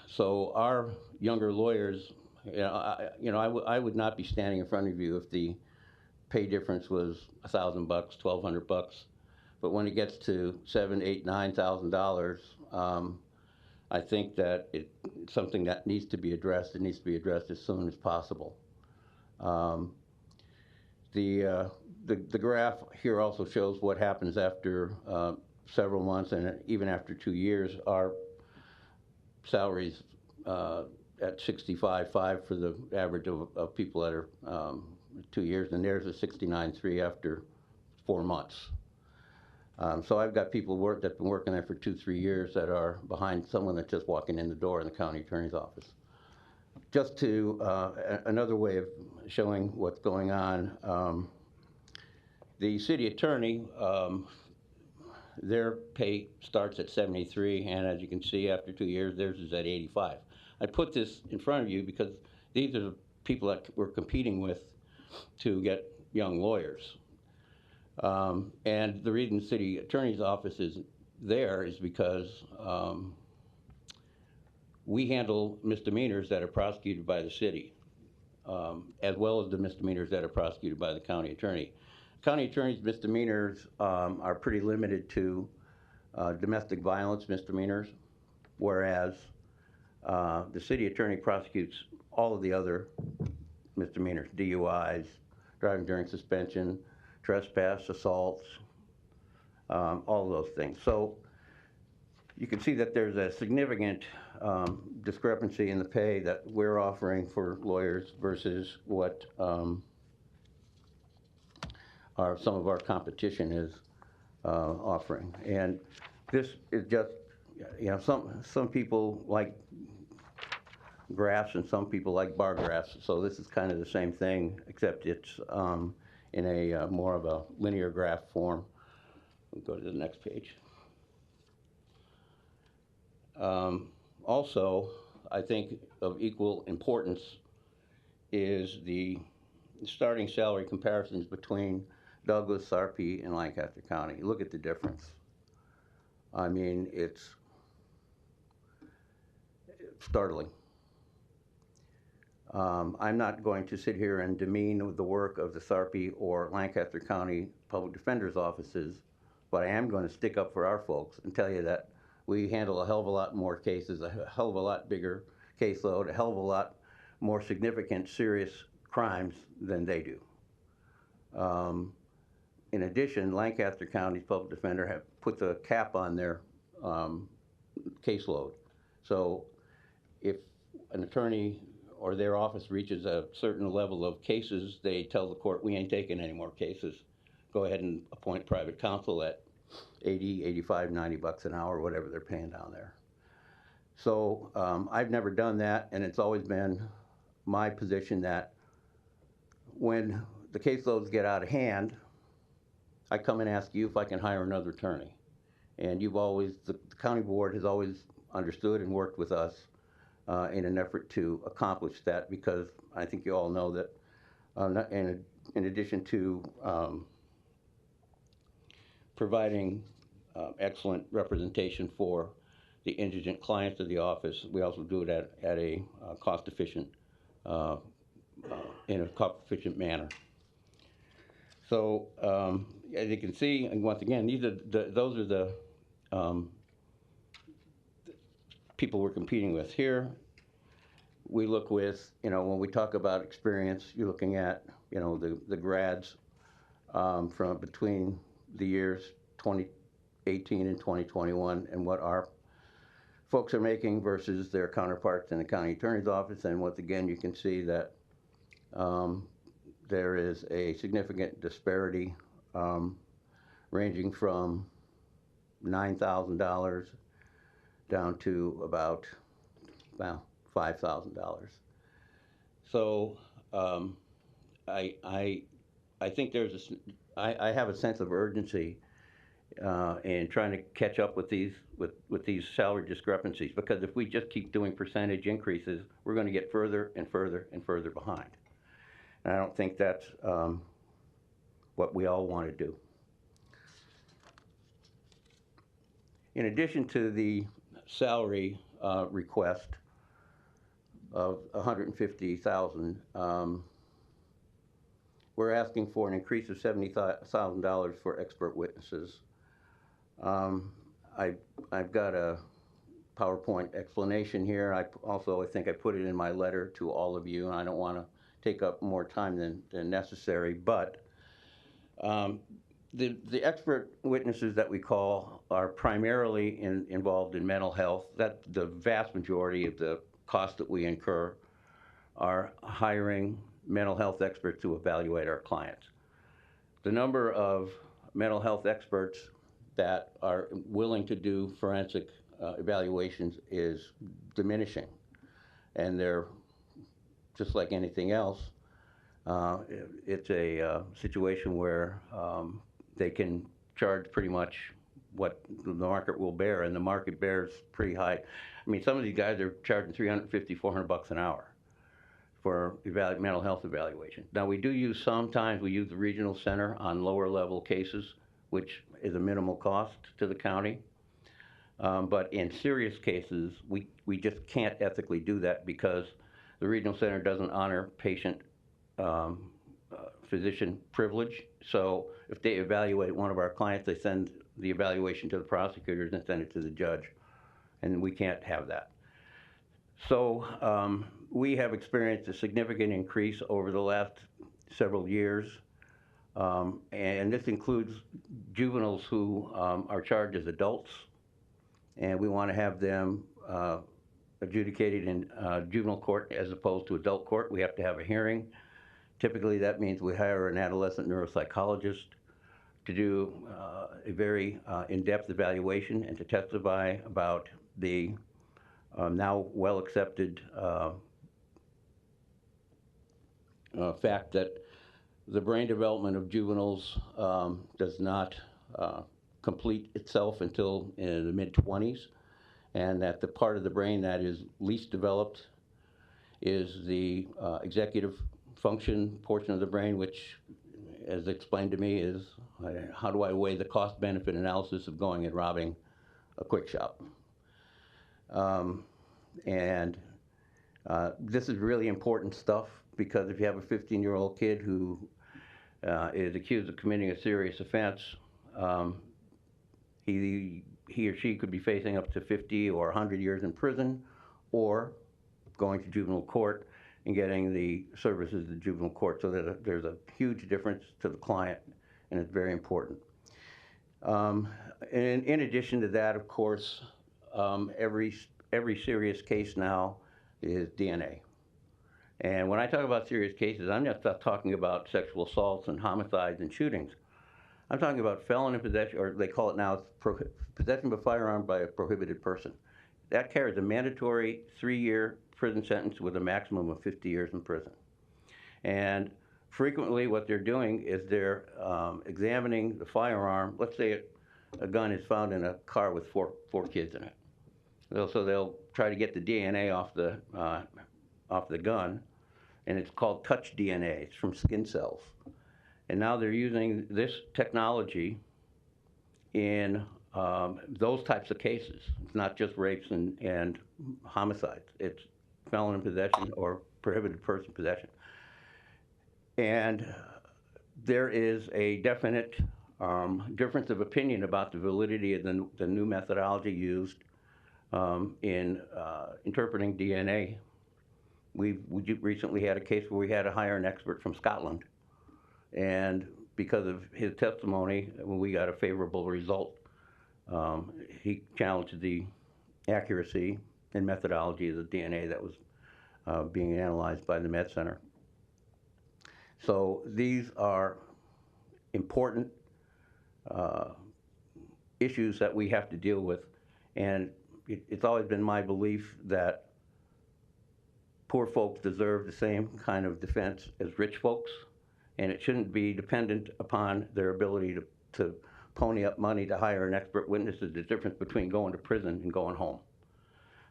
So our younger lawyers, I would not be standing in front of you if the pay difference was $1,000, $1,200. But when it gets to $7,000, $8,000, $9,000, I think that it's something that needs to be addressed. It needs to be addressed as soon as possible. The graph here also shows what happens after several months and even after 2 years. Our salaries at 65.5 for the average of people that are 2 years, and theirs is 69.3 after 4 months. So I've got people that've been working there for 2-3 years that are behind someone that's just walking in the door in the county attorney's office. Just to another way of showing what's going on, the city attorney, their pay starts at 73, and as you can see, after 2 years, theirs is at 85. I put this in front of you because these are the people that we're competing with to get young lawyers. And the reason the city attorney's office is there is because we handle misdemeanors that are prosecuted by the city, as well as the misdemeanors that are prosecuted by the county attorney. County attorney's misdemeanors are pretty limited to domestic violence misdemeanors, whereas the city attorney prosecutes all of the other misdemeanors, DUIs, driving during suspension, trespass, assaults, all of those things. So you can see that there's a significant discrepancy in the pay that we're offering for lawyers versus what some of our competition is offering. And this is just, some people like graphs and some people like bar graphs. So this is kind of the same thing, except it's in a more of a linear graph form. We'll go to the next page. Also, I think of equal importance is the starting salary comparisons between Douglas, Sarpy, and Lancaster County. Look at the difference. I mean, it's startling. I'm not going to sit here and demean the work of the Sarpy or Lancaster County Public Defender's offices, but I am going to stick up for our folks and tell you that we handle a hell of a lot more cases, a hell of a lot bigger caseload, a hell of a lot more significant, serious crimes than they do. In addition, Lancaster County's Public Defender have put the cap on their caseload. So if an attorney or their office reaches a certain level of cases, they tell the court, we ain't taking any more cases. Go ahead and appoint private counsel at 80, 85, 90 bucks an hour, whatever they're paying down there. So I've never done that, and it's always been my position that when the caseloads get out of hand, I come and ask you if I can hire another attorney. And you've always, the county board has always understood and worked with us in an effort to accomplish that, because I think you all know that in addition to providing excellent representation for the indigent clients of the office, we also do it at a cost-efficient, in a cost-efficient manner. So as you can see, and once again, those are the people we're competing with here. We look with, when we talk about experience, you're looking at, the grads from between the years 2018 and 2021, and what our folks are making versus their counterparts in the county attorney's office. And once again, you can see that there is a significant disparity ranging from $9,000 down to about $5,000. So I think I have a sense of urgency in trying to catch up with these salary discrepancies, because if we just keep doing percentage increases, we're going to get further and further and further behind. And I don't think that's what we all want to do. In addition to the salary request of $150,000, we're asking for an increase of $70,000 for expert witnesses. I've got a PowerPoint explanation here. I think I put it in my letter to all of you, and I don't want to take up more time than necessary, but the expert witnesses that we call are primarily involved in mental health. That the vast majority of the costs that we incur are hiring mental health experts to evaluate our clients. The number of mental health experts that are willing to do forensic evaluations is diminishing, and they're just like anything else. It's a situation where they can charge pretty much what the market will bear, and the market bears pretty high. I mean, some of these guys are charging $350, $400 an hour for mental health evaluation. Now, we do sometimes we use the regional center on lower level cases, which is a minimal cost to the county. But in serious cases, we just can't ethically do that, because the regional center doesn't honor patient physician privilege. So if they evaluate one of our clients, they send the evaluation to the prosecutors and send it to the judge, and we can't have that. So we have experienced a significant increase over the last several years, and this includes juveniles who are charged as adults, and we want to have them adjudicated in juvenile court as opposed to adult court. We have to have a hearing. Typically, that means we hire an adolescent neuropsychologist to do a very in-depth evaluation and to testify about the now well-accepted fact that the brain development of juveniles does not complete itself until in the mid-20s, and that the part of the brain that is least developed is the executive function portion of the brain, which, as explained to me, is how do I weigh the cost-benefit analysis of going and robbing a quick shop. This is really important stuff, because if you have a 15-year-old kid who is accused of committing a serious offense, he or she could be facing up to 50 or 100 years in prison, or going to juvenile court and getting the services of the juvenile court. So there's a huge difference to the client, and it's very important. In addition to that, of course, every serious case now is DNA. And when I talk about serious cases, I'm not talking about sexual assaults and homicides and shootings. I'm talking about felon in possession, or they call it now possession of a firearm by a prohibited person. That carries a mandatory 3-year prison sentence with a maximum of 50 years in prison. And frequently what they're doing is they're examining the firearm. Let's say a gun is found in a car with four kids in it. So they'll try to get the DNA off the gun, and it's called touch DNA. It's from skin cells. And now they're using this technology in those types of cases. It's not just rapes and homicides. It's felon in possession or prohibited person possession. And there is a definite difference of opinion about the validity of the new methodology used in interpreting DNA. We recently had a case where we had to hire an expert from Scotland, and because of his testimony, when we got a favorable result, he challenged the accuracy and methodology of the DNA that was being analyzed by the Med Center. So these are important issues that we have to deal with, and it's always been my belief that poor folks deserve the same kind of defense as rich folks, and it shouldn't be dependent upon their ability to pony up money to hire an expert witness. Is the difference between going to prison and going home.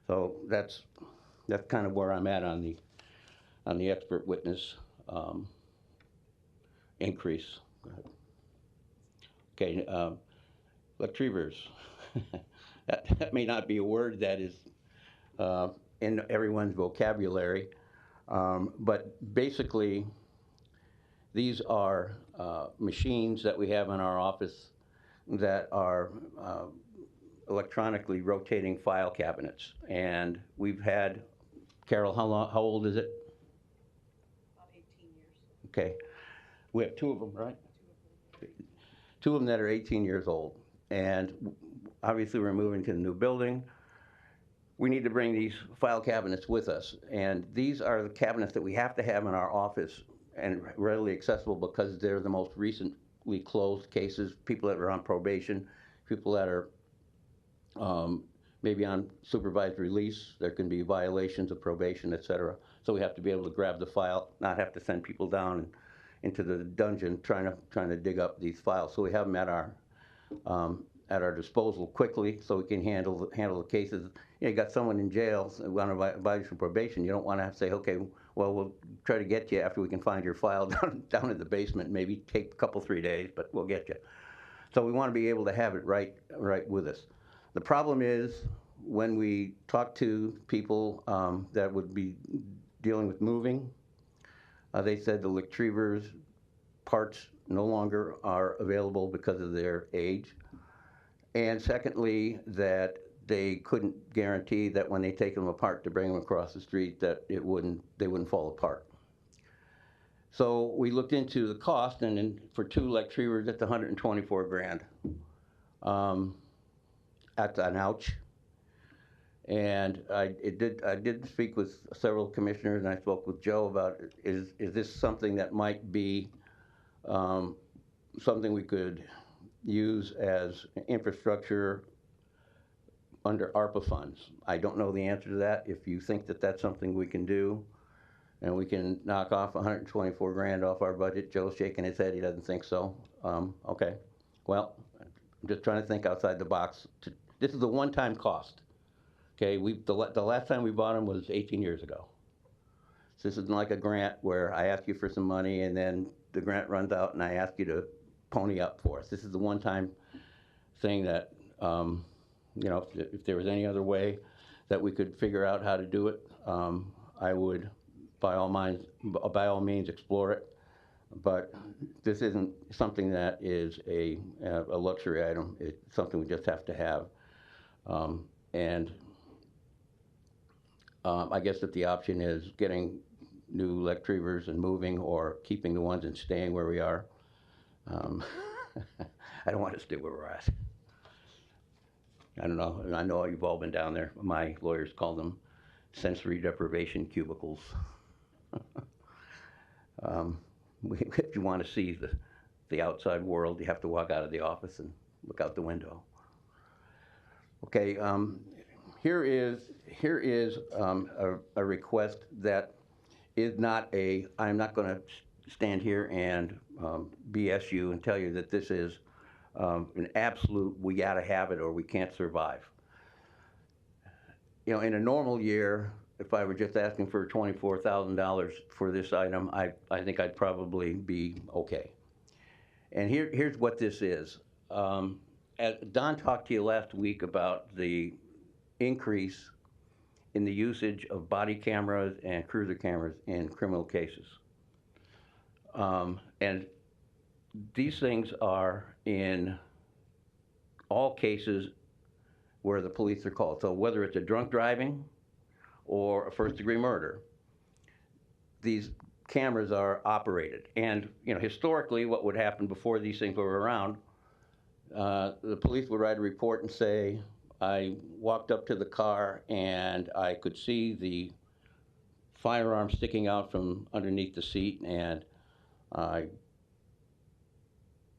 So that's kind of where I'm at on the expert witness increase. Go ahead. Okay, retrievers. That may not be a word that is in everyone's vocabulary, but basically these are machines that we have in our office that are electronically rotating file cabinets. And we've had, Carol, how old is it? About 18 years. Okay. We have 2 of them, right? 2 of them that are 18 years old. And obviously we're moving to the new building. We need to bring these file cabinets with us. And these are the cabinets that we have to have in our office and readily accessible because they're the most recently closed cases, people that are on probation, people that are maybe on supervised release. There can be violations of probation, et cetera. So we have to be able to grab the file, not have to send people down into the dungeon trying to dig up these files. So we have them at our disposal quickly, so we can handle the cases. You got someone in jail, want to advise from probation. You don't want to have to say, okay, well, we'll try to get you after we can find your file down in the basement. Maybe take a couple, 3 days, but we'll get you. So we want to be able to have it right with us. The problem is when we talk to people that would be dealing with moving, they said the retrievers parts no longer are available because of their age. And secondly, that they couldn't guarantee that when they take them apart to bring them across the street that they wouldn't fall apart. So we looked into the cost, and then for 2 retrievers, it's $124 grand. That's an ouch. And I did speak with several commissioners, and I spoke with Joe about is this something that might be something we could use as infrastructure under ARPA funds. I don't know the answer to that. If you think that that's something we can do, and we can knock off 124 grand off our budget, Joe's shaking his head, he doesn't think so. Okay, well, I'm just trying to think outside the box. This is a one-time cost. Okay, the last time we bought them was 18 years ago. So this isn't like a grant where I ask you for some money and then the grant runs out and I ask you to pony up for us. This is the one-time thing that, you know, if there was any other way that we could figure out how to do it, I would, by all means, explore it. But this isn't something that is a luxury item. It's something we just have to have. And I guess that the option is getting new retrievers and moving, or keeping the ones and staying where we are. I don't want to stay where we're at. I don't know. I know you've all been down there. My lawyers call them sensory deprivation cubicles. If you want to see the outside world, you have to walk out of the office and look out the window. Okay, here is a request that is not a, I'm not going to stand here and BS you and tell you that this is an absolute, we got to have it or we can't survive. You know, in a normal year, if I were just asking for $24,000 for this item, I think I'd probably be okay. And here's what this is. Don talked to you last week about the increase in the usage of body cameras and cruiser cameras in criminal cases. And these things are in all cases where the police are called. So whether it's a drunk driving or a first-degree murder, these cameras are operated. And you know, historically, what would happen before these things were around, the police would write a report and say, I walked up to the car and I could see the firearm sticking out from underneath the seat, and I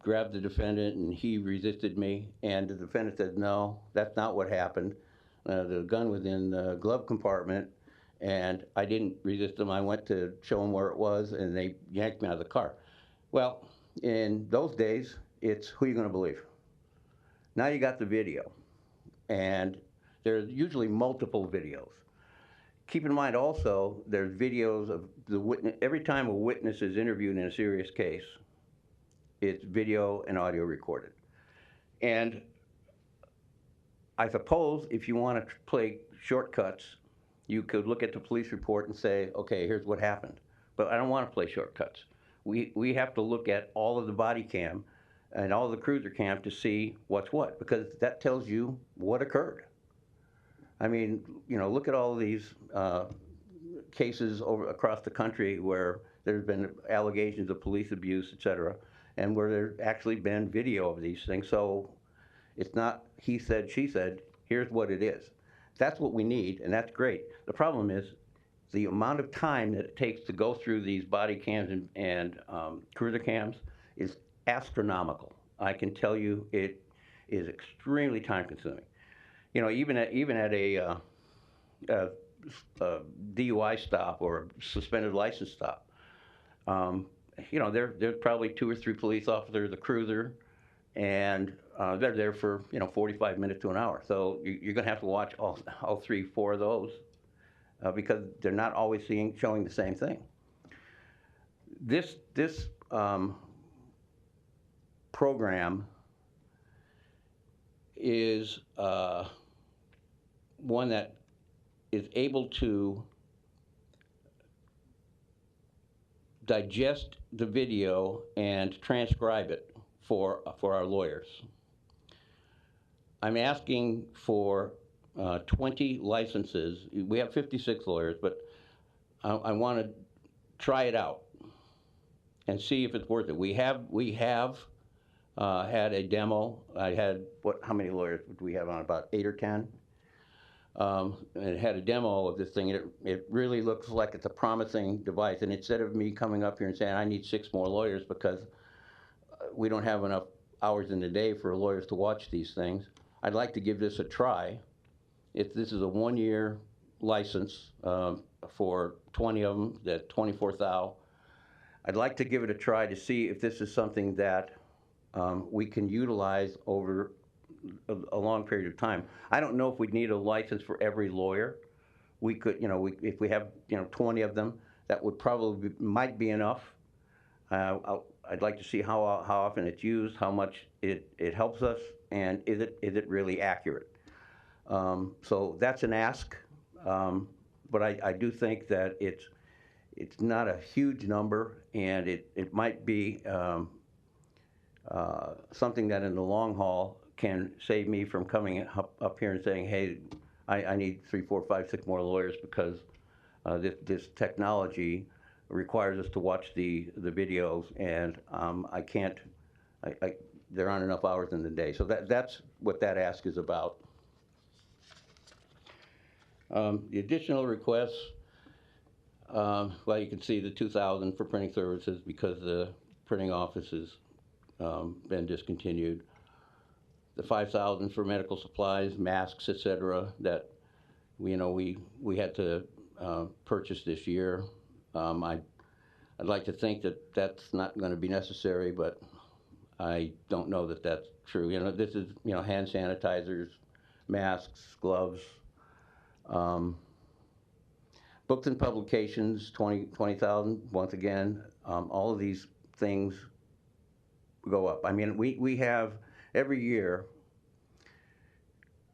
grabbed the defendant and he resisted me, and the defendant said, no, that's not what happened. The gun was in the glove compartment and I didn't resist them. I went to show them where it was and they yanked me out of the car. Well, in those days, it's who you going to believe. Now you got the video, and there's usually multiple videos. Keep in mind also, there's videos of the witness. Every time a witness is interviewed in a serious case, it's video and audio recorded. And I suppose if you want to play shortcuts, you could look at the police report and say, okay, here's what happened. But I don't want to play shortcuts. We have to look at all of the body cam and all the cruiser cam to see what's what, because that tells you what occurred. I mean, you know, look at all of these cases across the country where there's been allegations of police abuse, et cetera, and where there's actually been video of these things. So it's not he said, she said, here's what it is. That's what we need, and that's great. The problem is the amount of time that it takes to go through these body cams and cruiser cams is astronomical. I can tell you it is extremely time consuming. You know, even at a DUI stop or a suspended license stop, you know, there's probably 2 or 3 police officers, the cruiser, and they're there for, you know, 45 minutes to an hour. So you're going to have to watch all 3, 4 of those because they're not always showing the same thing. This program is one that is able to digest the video and transcribe it for our lawyers. I'm asking for 20 licenses. We have 56 lawyers, but I want to try it out and see if it's worth it. We have had a demo. I had, how many lawyers did we have on? About 8 or 10. And it had a demo of this thing, and it really looks like it's a promising device. And instead of me coming up here and saying, I need 6 more lawyers because we don't have enough hours in the day for lawyers to watch these things, I'd like to give this a try. This is a 1-year license for 20 of them, that's $24,000. I'd like to give it a try to see if this is something that we can utilize over a long period of time. I don't know if we'd need a license for every lawyer. We could, you know, if we have, you know, 20 of them, that would probably might be enough. I'd like to see how often it's used, how much it helps us, and is it really accurate? So that's an ask, but I do think that it's not a huge number, and it might be something that in the long haul can save me from coming up here and saying, hey, I need 3, 4, 5, 6 more lawyers because this technology requires us to watch the videos, and I can't, there aren't enough hours in the day. So that's what that ask is about. The additional requests, Well, you can see the 2,000 for printing services because the printing office has been discontinued. The 5,000 for medical supplies, masks, etc., that we had to purchase this year. I'd like to think that that's not going to be necessary, but I don't know that that's true. This is hand sanitizers, masks, gloves. Books and publications, 20,000. Once again, all of these things go up. I mean, we have every year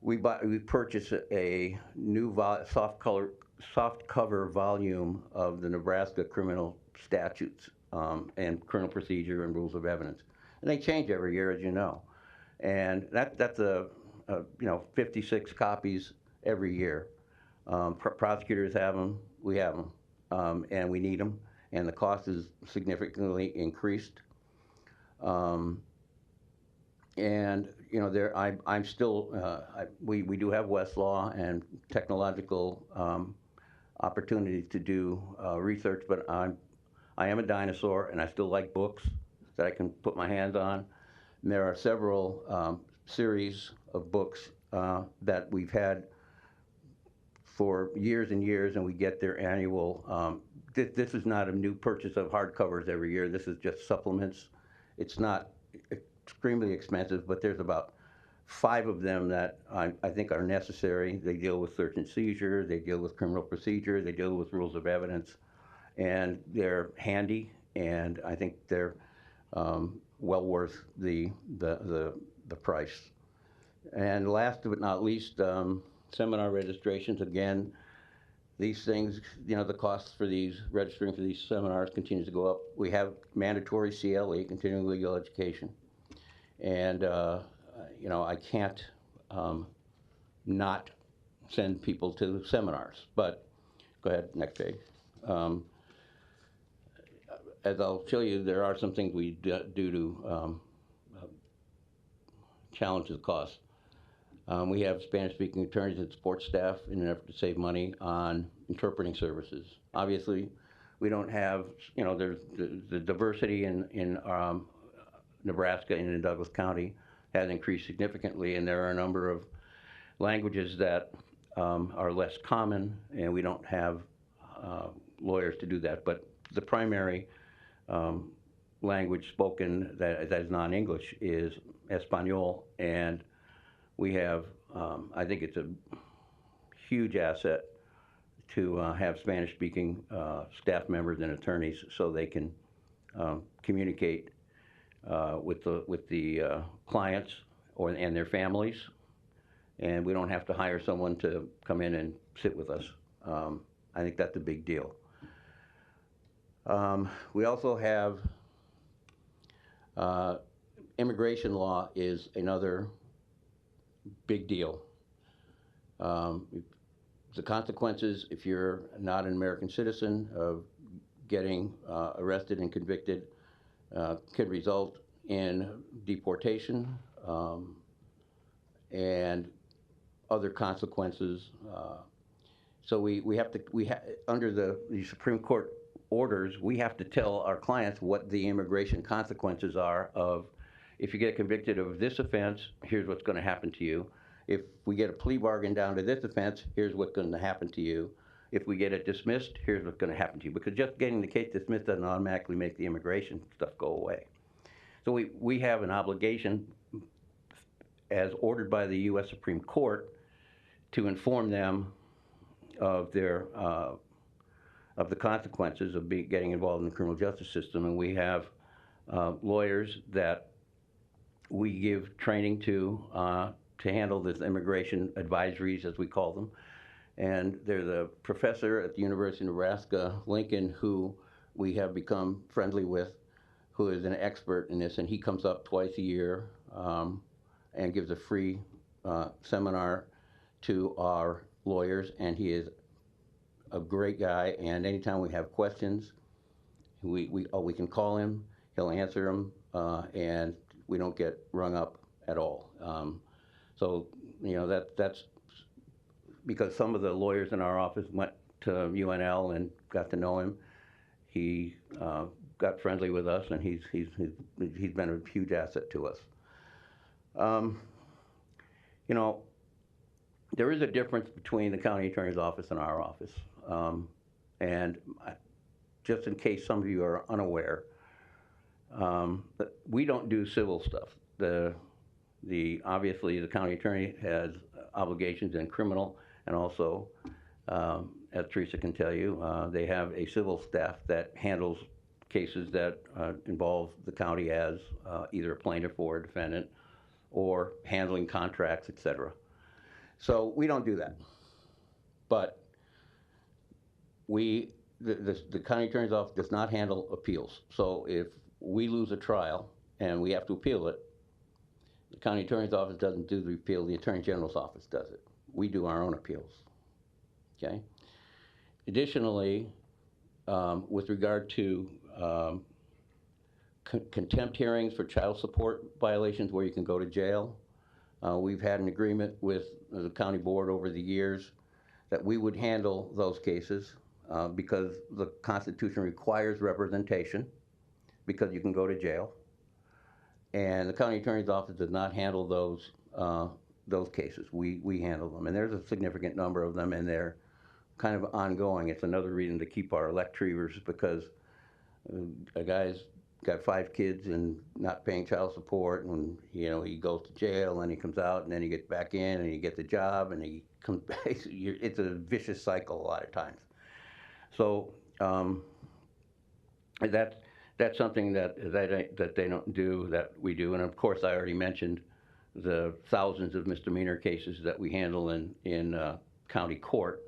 we purchase a new soft cover volume of the Nebraska criminal statutes and criminal procedure and rules of evidence, and they change every year, as you know. And that's 56 copies every year. Prosecutors have them, we have them, and we need them, and the cost is significantly increased. And I'm still, we do have Westlaw and technological opportunity to do research, but I am a dinosaur, and I still like books that I can put my hands on. And there are several series of books that we've had for years and years, and we get their annual. This is not a new purchase of hardcovers every year. This is just supplements. It's not extremely expensive, but there's about 5 of them that I think are necessary. They deal with search and seizure, they deal with criminal procedure, they deal with rules of evidence, and they're handy, and I think they're well worth the price. And last but not least, seminar registrations. Again, these things, the costs for these, registering for these seminars continues to go up. We have mandatory CLE, continuing legal education. And, I can't not send people to seminars. But, go ahead, next page. As I'll show you, there are some things we do to challenge the cost. We have Spanish-speaking attorneys and support staff in an effort to save money on interpreting services. Obviously, we don't have, there's the diversity in Nebraska and in Douglas County has increased significantly, and there are a number of languages that are less common, and we don't have lawyers to do that. But the primary language spoken that is non-English is Espanol, and we have, I think it's a huge asset to have Spanish-speaking staff members and attorneys so they can communicate with the clients and their families, and we don't have to hire someone to come in and sit with us. I think that's a big deal. We also have immigration law is another big deal. The consequences, if you're not an American citizen, of getting arrested and convicted could result in deportation and other consequences. So we have to, under the Supreme Court orders, we have to tell our clients what the immigration consequences are of, if you get convicted of this offense, here's what's going to happen to you. If we get a plea bargain down to this offense, here's what's going to happen to you. If we get it dismissed, here's what's going to happen to you. Because just getting the case dismissed doesn't automatically make the immigration stuff go away. So we have an obligation, as ordered by the U.S. Supreme Court, to inform them of their of the consequences of getting involved in the criminal justice system. And we have lawyers that we give training to handle this immigration advisories, as we call them. And there's a professor at the University of Nebraska, Lincoln, who we have become friendly with, who is an expert in this, and he comes up twice a year and gives a free seminar to our lawyers, and he is a great guy, and anytime we have questions, we can call him, he'll answer them, and we don't get rung up at all. So, that's because some of the lawyers in our office went to UNL and got to know him. He got friendly with us, and he's been a huge asset to us. You know, there is a difference between the county attorney's office and our office. And just in case some of you are unaware, we don't do civil stuff. Obviously, the county attorney has obligations in criminal, and also, as Teresa can tell you, they have a civil staff that handles cases that involve the county as either a plaintiff or a defendant, or handling contracts, et cetera. So we don't do that. But the county attorney's office does not handle appeals. So if we lose a trial and we have to appeal it, the county attorney's office doesn't do the appeal, the attorney general's office does it. We do our own appeals, okay? Additionally, with regard to contempt hearings for child support violations where you can go to jail, we've had an agreement with the county board over the years that we would handle those cases because the Constitution requires representation, because you can go to jail. And the county attorney's office does not handle those cases. We handle them, and there's a significant number of them, and they're kind of ongoing. It's another reason to keep our electreavers, because a guy's got 5 kids and not paying child support, and he goes to jail, and he comes out, and then he gets back in, and he gets a job, and he comes back. It's a vicious cycle a lot of times. So that's something that they don't do, that we do. And of course, I already mentioned the thousands of misdemeanor cases that we handle in county court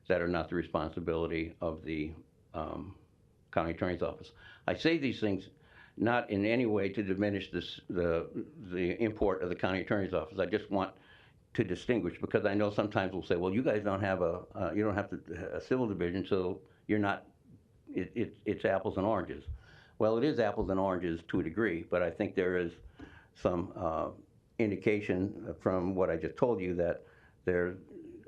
that are not the responsibility of the county attorney's office. I say these things not in any way to diminish the import of the county attorney's office. I just want to distinguish, because I know sometimes we'll say, well, you guys don't have a civil division, so you're not. It's apples and oranges. Well, it is apples and oranges to a degree, but I think there is some indication from what I just told you that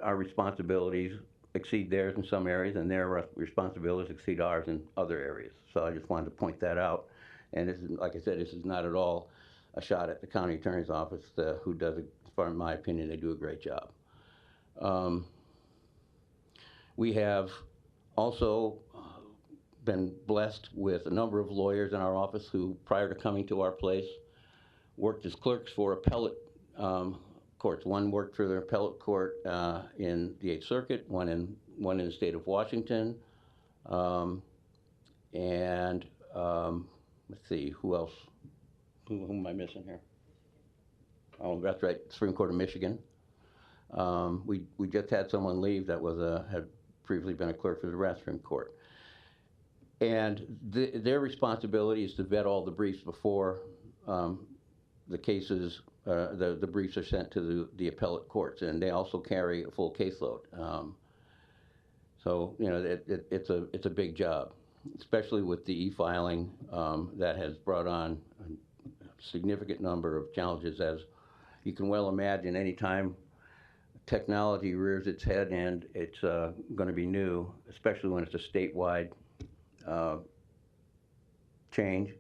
our responsibilities exceed theirs in some areas, and their responsibilities exceed ours in other areas. So I just wanted to point that out. And this is, like I said, this is not at all a shot at the county attorney's office, who does, as far in my opinion, they do a great job. We have also been blessed with a number of lawyers in our office who, prior to coming to our place, worked as clerks for appellate courts. One worked for the appellate court in the 8th Circuit, one in the state of Washington, and let's see, who else? Who am I missing here? Oh, that's right, Supreme Court of Michigan. We just had someone leave that had previously been a clerk for the Supreme Court. And their responsibility is to vet all the briefs before the cases, the briefs are sent to the appellate courts, and they also carry a full caseload. So it's a big job, especially with the e-filing that has brought on a significant number of challenges. As you can well imagine, anytime technology rears its head and it's going to be new, especially when it's a statewide change,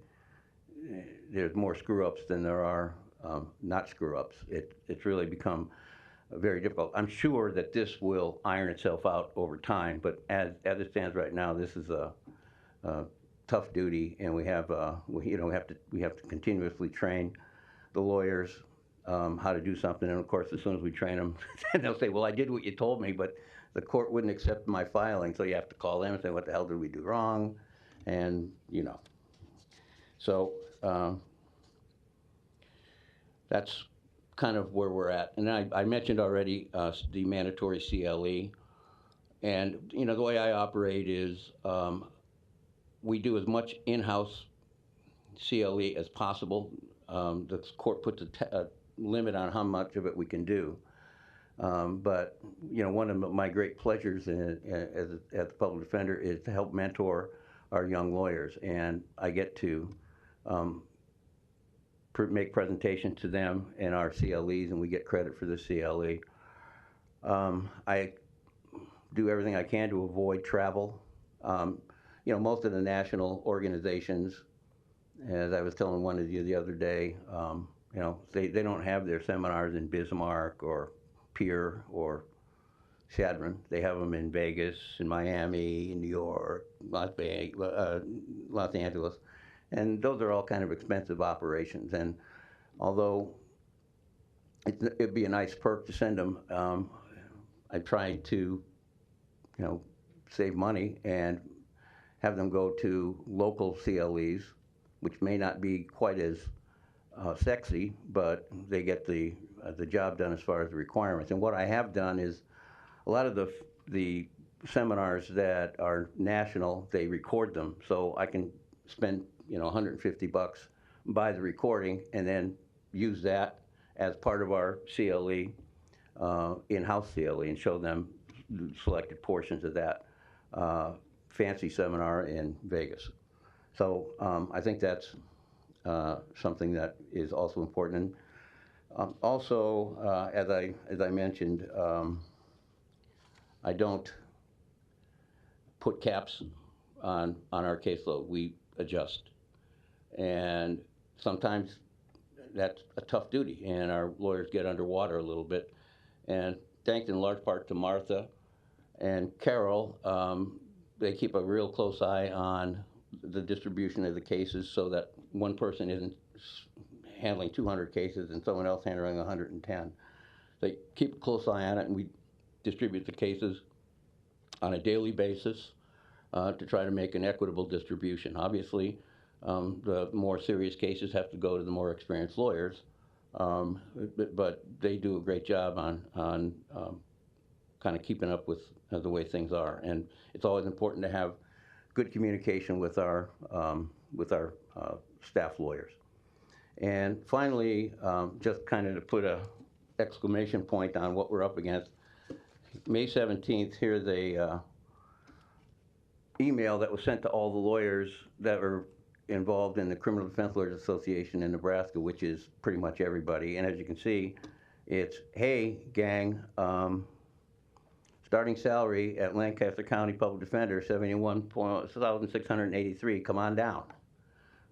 there's more screw-ups than there are not screw-ups. It's really become very difficult. I'm sure that this will iron itself out over time, but as it stands right now, this is a tough duty, and we have to continuously train the lawyers how to do something. And of course, as soon as we train them, they'll say, "Well, I did what you told me, but the court wouldn't accept my filing." So you have to call them and say, "What the hell did we do wrong?" And so that's kind of where we're at. And I mentioned already the mandatory CLE. And, the way I operate is we do as much in-house CLE as possible. The court puts a limit on how much of it we can do. But, one of my great pleasures as the public defender is to help mentor our young lawyers. And I get to make presentations to them in our CLEs, and we get credit for the CLE. do everything I can to avoid travel. You know, most of the national organizations, as I was telling one of you the other day, you know, they don't have their seminars in Bismarck or Pierre or Chadron. They have them in Vegas, in Miami, in New York, Los Angeles. And those are all kind of expensive operations. And although it'd be a nice perk to send them, I tried to, you know, save money and have them go to local CLEs, which may not be quite as sexy, but they get the job done as far as the requirements. And what I have done is a lot of the seminars that are national, they record them, so I can spend, you know, $150, buy the recording, and then use that as part of our CLE, in-house CLE, and show them selected portions of that fancy seminar in Vegas. So I think that's something that is also important. Also, as I mentioned, I don't put caps on our caseload. We adjust. And sometimes that's a tough duty, and our lawyers get underwater a little bit. And thanks in large part to Martha and Carol, they keep a real close eye on the distribution of the cases so that one person isn't handling 200 cases and someone else handling 110. They keep a close eye on it, and we distribute the cases on a daily basis to try to make an equitable distribution. Obviously, the more serious cases have to go to the more experienced lawyers, but they do a great job on kind of keeping up with the way things are. And it's always important to have good communication with our staff lawyers. And finally, just kind of to put a exclamation point on what we're up against, May 17th, here's a email that was sent to all the lawyers that were involved in the Criminal Defense Lawyers Association in Nebraska, which is pretty much everybody. And as you can see, it's, hey, gang, starting salary at Lancaster County Public Defender, $71,683, come on down.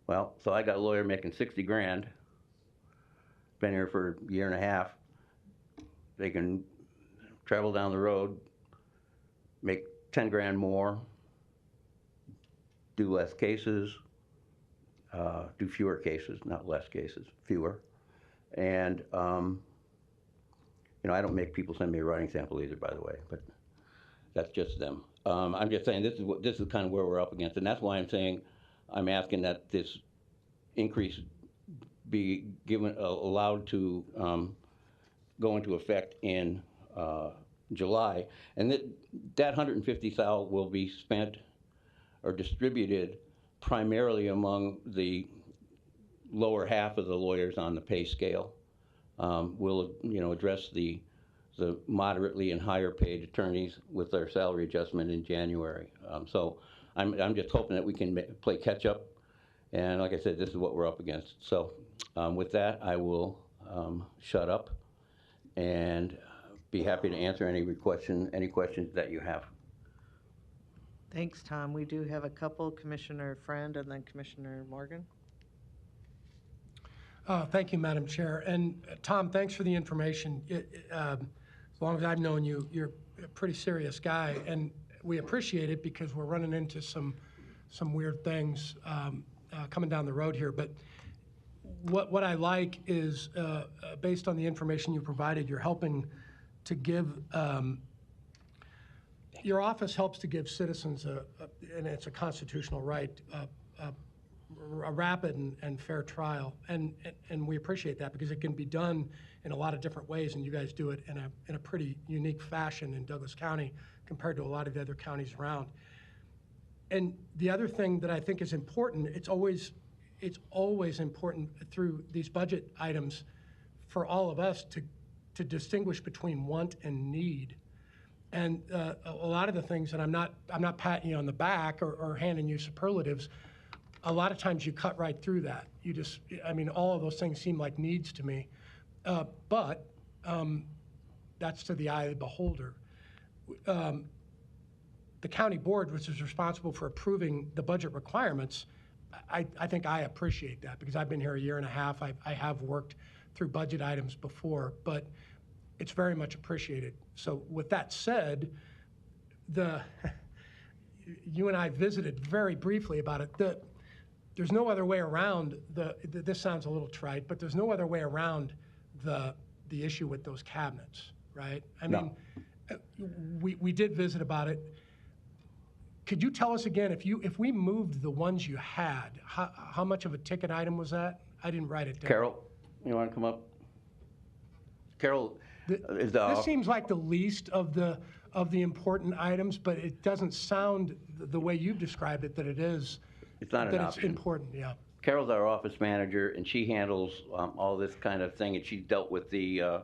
Well, so I got a lawyer making 60 grand, been here for a year and a half. They can travel down the road, make 10 grand more, do less cases, do fewer cases, not less cases, fewer. And, you know, I don't make people send me a writing sample either, by the way, but that's just them. I'm just saying this is kind of where we're up against, and that's why I'm saying I'm asking that this increase be given, allowed to go into effect in July, and that 150 thou will be spent or distributed primarily among the lower half of the lawyers on the pay scale. We'll, you know, address the moderately and higher paid attorneys with their salary adjustment in January. So I'm just hoping that we can play catch up. And like I said, this is what we're up against. So with that, I will shut up and be happy to answer any questions that you have. Thanks, Tom. We do have a couple, Commissioner Friend and then Commissioner Morgan. Thank you, Madam Chair. And Tom, thanks for the information. As long as I've known you, you're a pretty serious guy, and we appreciate it because we're running into some weird things coming down the road here. But what I like is, based on the information you provided, you're helping to give, your office helps to give citizens, and it's a constitutional right, a rapid and fair trial. And we appreciate that because it can be done in a lot of different ways, and you guys do it in a pretty unique fashion in Douglas County compared to a lot of the other counties around. And the other thing that I think is important, it's always important through these budget items for all of us to distinguish between want and need. And a lot of the things, and I'm not patting you on the back or handing you superlatives, a lot of times you cut right through that. You just, I mean, all of those things seem like needs to me, but that's to the eye of the beholder. the county board, which is responsible for approving the budget requirements, I think I appreciate that because I've been here a year and a half. I have worked through budget items before, but it's very much appreciated. So with that said, you and I visited very briefly about it. There's no other way around this sounds a little trite, but there's no other way around the issue with those cabinets, right? I mean, we did visit about it. Could you tell us again, if we moved the ones you had, how much of a ticket item was that? I didn't write it down. Carol, you want to come up? Carol is the... This seems like the least of the important items, but it doesn't sound the way you've described it that it is. It's not an that option. It's important, yeah. Carol's our office manager, and she handles all this kind of thing, and she's dealt with the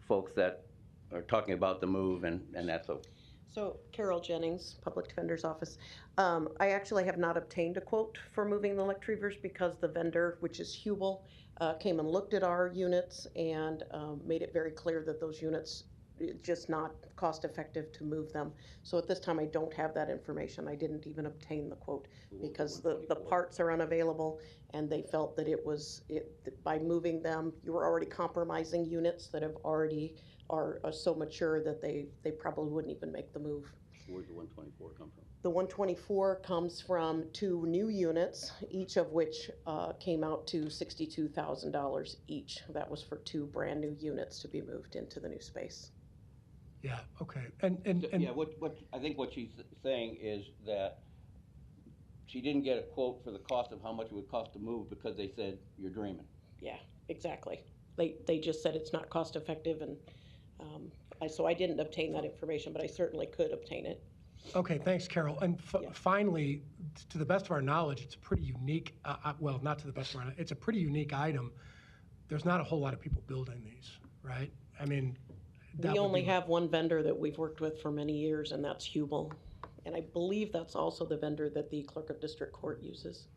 folks that are talking about the move, and that's a... So Carol Jennings, Public Defender's Office. I actually have not obtained a quote for moving the electrometers because the vendor, which is Hubel, came and looked at our units and made it very clear that those units, it's just not cost effective to move them. So at this time, I don't have that information. I didn't even obtain the quote because the parts are unavailable, and they felt that by moving them, you were already compromising units that are so mature that they probably wouldn't even make the move. Where'd the 124 come from? The 124 comes from 2 new units, each of which came out to $62,000 each. That was for 2 brand new units to be moved into the new space. Yeah, okay. And yeah, what I think what she's saying is that she didn't get a quote for the cost of how much it would cost to move because they said, you're dreaming. Yeah, exactly. They just said it's not cost effective, and so I didn't obtain that information, but I certainly could obtain it. Okay, thanks, Carol. And finally, to the best of our knowledge, it's a pretty unique, well, not to the best of our knowledge, it's a pretty unique item. There's not a whole lot of people building these, right? I mean, we only have one vendor that we've worked with for many years, and that's Hubel. And I believe that's also the vendor that the Clerk of District Court uses.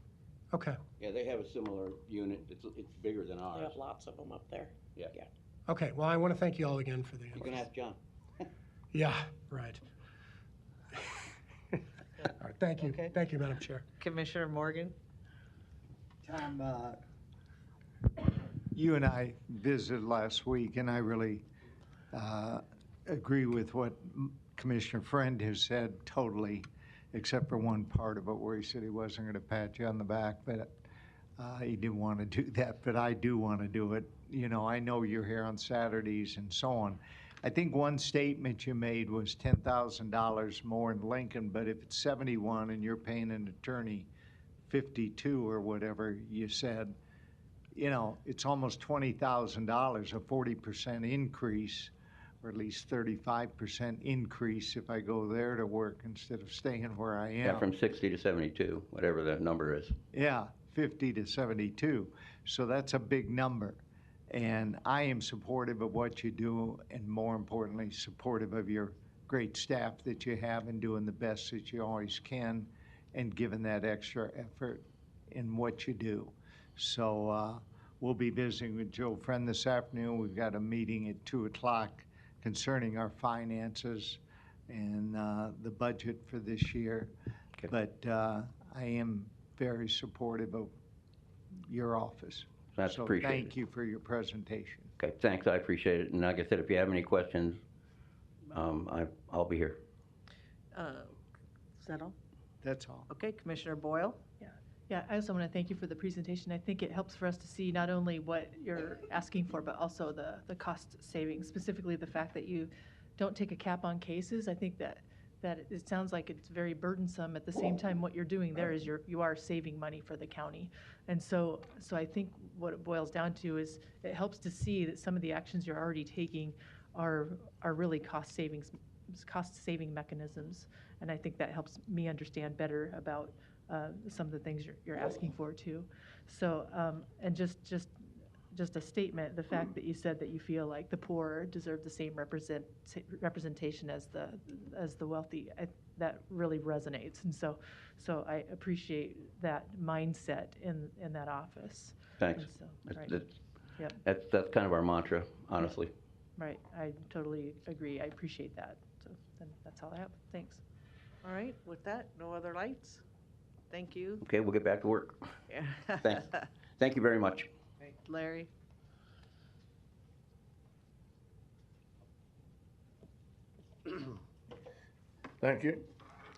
Okay. Yeah, they have a similar unit. It's bigger than ours. They have lots of them up there. Yeah. Okay, well, I want to thank you all again for the... You can ask John. Yeah, right. All right, thank you. Okay. Thank you, Madam Chair. Commissioner Morgan? Tom, you and I visited last week, and I really agree with what Commissioner Friend has said totally, except for one part of it where he said he wasn't going to pat you on the back, but he didn't want to do that, but I do want to do it. You know, I know you're here on Saturdays and so on. I think one statement you made was $10,000 more in Lincoln, but if it's 71 and you're paying an attorney 52 or whatever you said, you know, it's almost $20,000, a 40% increase, or at least 35% increase if I go there to work instead of staying where I am. Yeah, from 60 to 72, whatever that number is. Yeah, 50 to 72. So that's a big number. And I am supportive of what you do, and more importantly, supportive of your great staff that you have and doing the best that you always can and giving that extra effort in what you do. So we'll be visiting with Joe Friend this afternoon. We've got a meeting at 2 o'clock concerning our finances and the budget for this year. Okay. But I am very supportive of your office. That's so appreciated. Thank you for your presentation. Okay, thanks. I appreciate it. And like I said, if you have any questions, I'll be here. Is that all? That's all. Okay, Commissioner Boyle? Yeah, I also want to thank you for the presentation. I think it helps for us to see not only what you're asking for, but also the cost savings, specifically the fact that you don't take a cap on cases. I think that it sounds like it's very burdensome. At the same time, what you're doing there is you are saving money for the county. And so I think what it boils down to is it helps to see that some of the actions you're already taking are really cost saving mechanisms. And I think that helps me understand better about some of the things you're asking for too. So and just a statement, the fact that you said that you feel like the poor deserve the same representation as the wealthy, that really resonates. And so I appreciate that mindset in that office. Thanks. So, That's kind of our mantra, honestly. Right, I totally agree. I appreciate that. So then that's all I have. Thanks. All right, with that, no other lights? Thank you. Okay, we'll get back to work. Thanks. Thank you very much. Right, Larry? Thank you.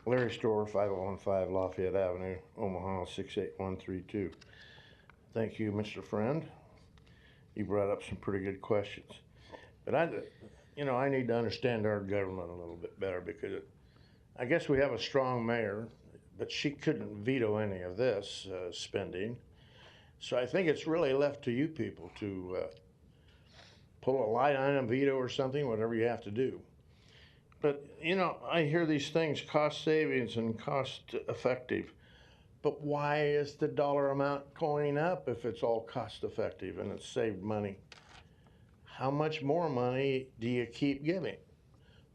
Larry Store, 5015 Lafayette Avenue, Omaha, 68132. Thank you, Mr. Friend. You brought up some pretty good questions. But I need to understand our government a little bit better, because I guess we have a strong mayor, but she couldn't veto any of this spending. So I think it's really left to you people to pull a line item veto or something, whatever you have to do. But, I hear these things, cost savings and cost effective. But why is the dollar amount going up if it's all cost effective and it's saved money? How much more money do you keep giving?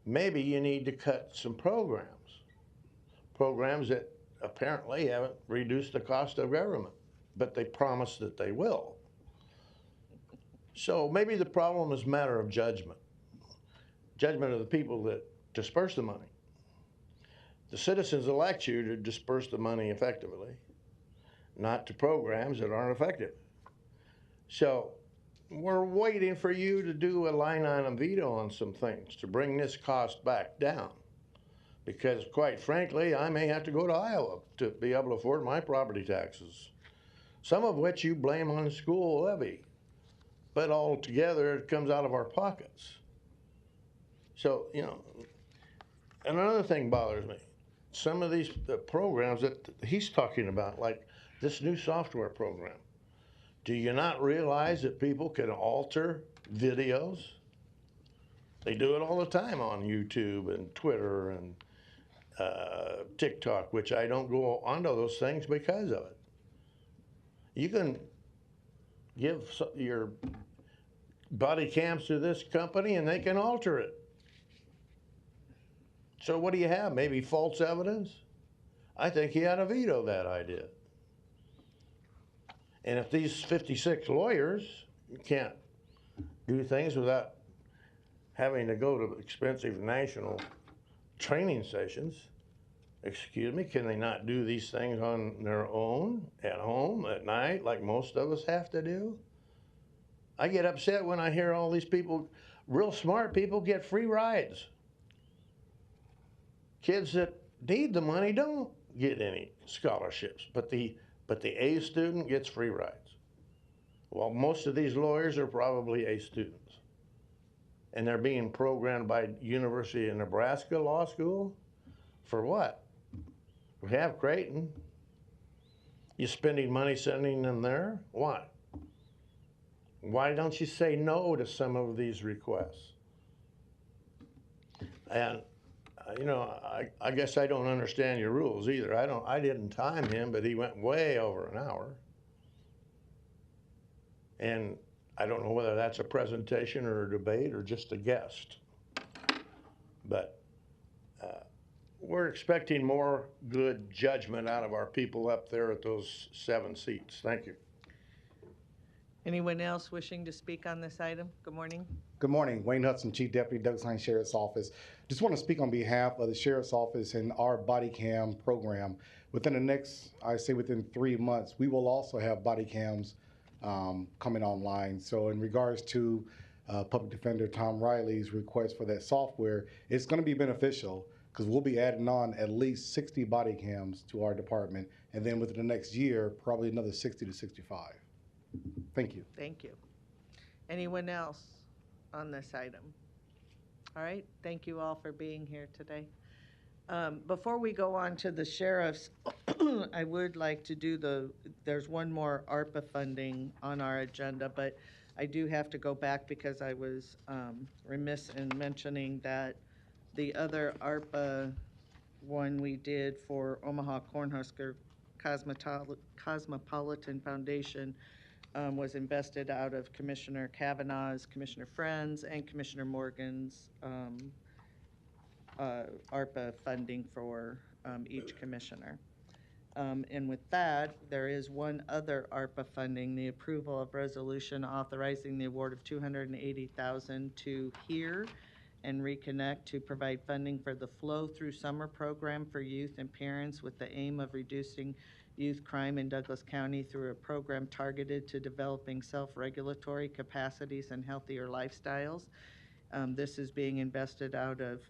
Maybe you need to cut some programs that apparently haven't reduced the cost of government, but they promise that they will. So maybe the problem is a matter of judgment of the people that disperse the money. The citizens elect you to disperse the money effectively, not to programs that aren't effective. So we're waiting for you to do a line item veto on some things to bring this cost back down. Because quite frankly, I may have to go to Iowa to be able to afford my property taxes, some of which you blame on the school levy, but altogether it comes out of our pockets. So, and another thing bothers me. Some of these programs that he's talking about, like this new software program, do you not realize that people can alter videos? They do it all the time on YouTube and Twitter and TikTok, which I don't go onto those things because of it. You can give your body cams to this company and they can alter it. So what do you have? Maybe false evidence? I think he ought to veto that idea. And if these 56 lawyers can't do things without having to go to expensive national training sessions, excuse me, can they not do these things on their own, at home, at night, like most of us have to do? I get upset when I hear all these people, real smart people, get free rides. Kids that need the money don't get any scholarships, but the A student gets free rides. Well, most of these lawyers are probably A students. And they're being programmed by University of Nebraska Law School? For what? We have Creighton. You spending money sending them there? Why? Why don't you say no to some of these requests? And I guess I don't understand your rules either. I didn't time him, but he went way over an hour. And I don't know whether that's a presentation or a debate or just a guest. But we're expecting more good judgment out of our people up there at those 7 seats. Thank you. Anyone else wishing to speak on this item? Good morning. Good morning. Wayne Hudson, Chief Deputy, Douglas County Sheriff's Office. Just want to speak on behalf of the Sheriff's Office and our body cam program. Within the next, I say within 3 months, we will also have body cams coming online. So in regards to Public Defender Tom Riley's request for that software, it's going to be beneficial because we'll be adding on at least 60 body cams to our department. And then within the next year, probably another 60 to 65. Thank you. Thank you. Anyone else on this item? All right, thank you all for being here today. Before we go on to the sheriffs, I would like to do there's one more ARPA funding on our agenda, but I do have to go back because I was remiss in mentioning that the other ARPA one we did for Omaha Cornhusker Cosmopolitan Foundation was invested out of Commissioner Kavanaugh's, Commissioner Friend's, and Commissioner Morgan's ARPA funding for each commissioner. And with that, there is one other ARPA funding, the approval of resolution authorizing the award of $280,000 to HERE and Reconnect to provide funding for the Flow Through Summer Program for youth and parents with the aim of reducing youth crime in Douglas County through a program targeted to developing self-regulatory capacities and healthier lifestyles. This is being invested out of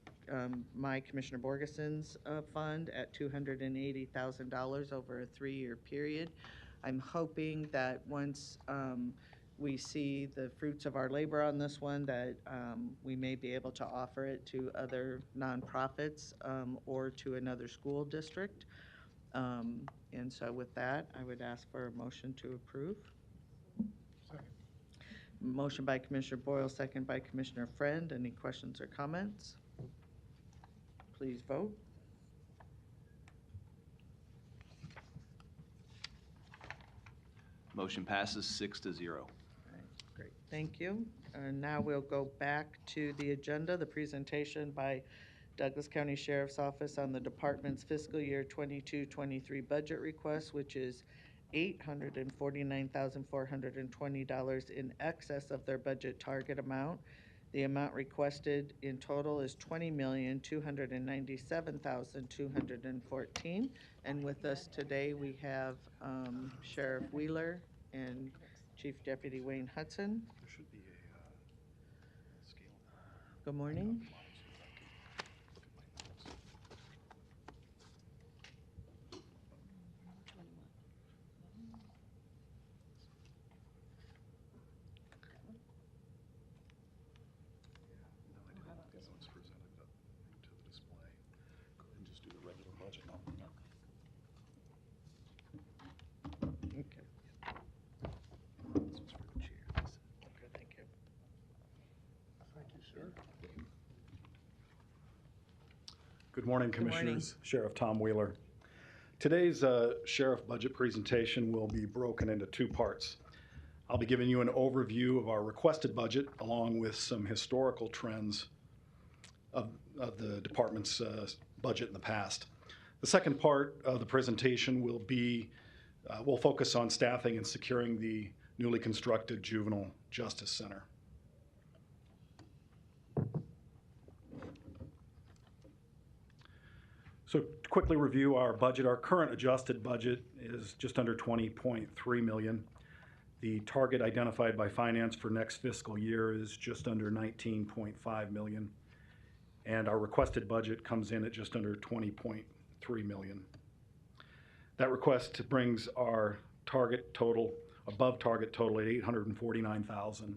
my Commissioner Borgeson's fund at $280,000 over a 3-year period. I'm hoping that once we see the fruits of our labor on this one, that we may be able to offer it to other nonprofits or to another school district. And so with that, I would ask for a motion to approve. Second. Motion by Commissioner Boyle, second by Commissioner Friend. Any questions or comments? Please vote. Motion passes 6-0. Great, thank you. Now we'll go back to the agenda, the presentation by Douglas County Sheriff's Office on the department's fiscal year 22-23 budget request, which is $849,420 in excess of their budget target amount. The amount requested in total is $20,297,214. And with us today, we have Sheriff Wheeler and Chief Deputy Wayne Hudson. There should be a scale. Good morning. Good morning, Commissioners. Sheriff Tom Wheeler. Today's sheriff budget presentation will be broken into 2 parts. I'll be giving you an overview of our requested budget along with some historical trends of the department's budget in the past. The second part of the presentation will be, we'll focus on staffing and securing the newly constructed Juvenile Justice Center. So to quickly review our budget, our current adjusted budget is just under $20.3 million. The target identified by finance for next fiscal year is just under $19.5 million. And our requested budget comes in at just under $20.3 million. That request brings our target total, above target total, at $849,000.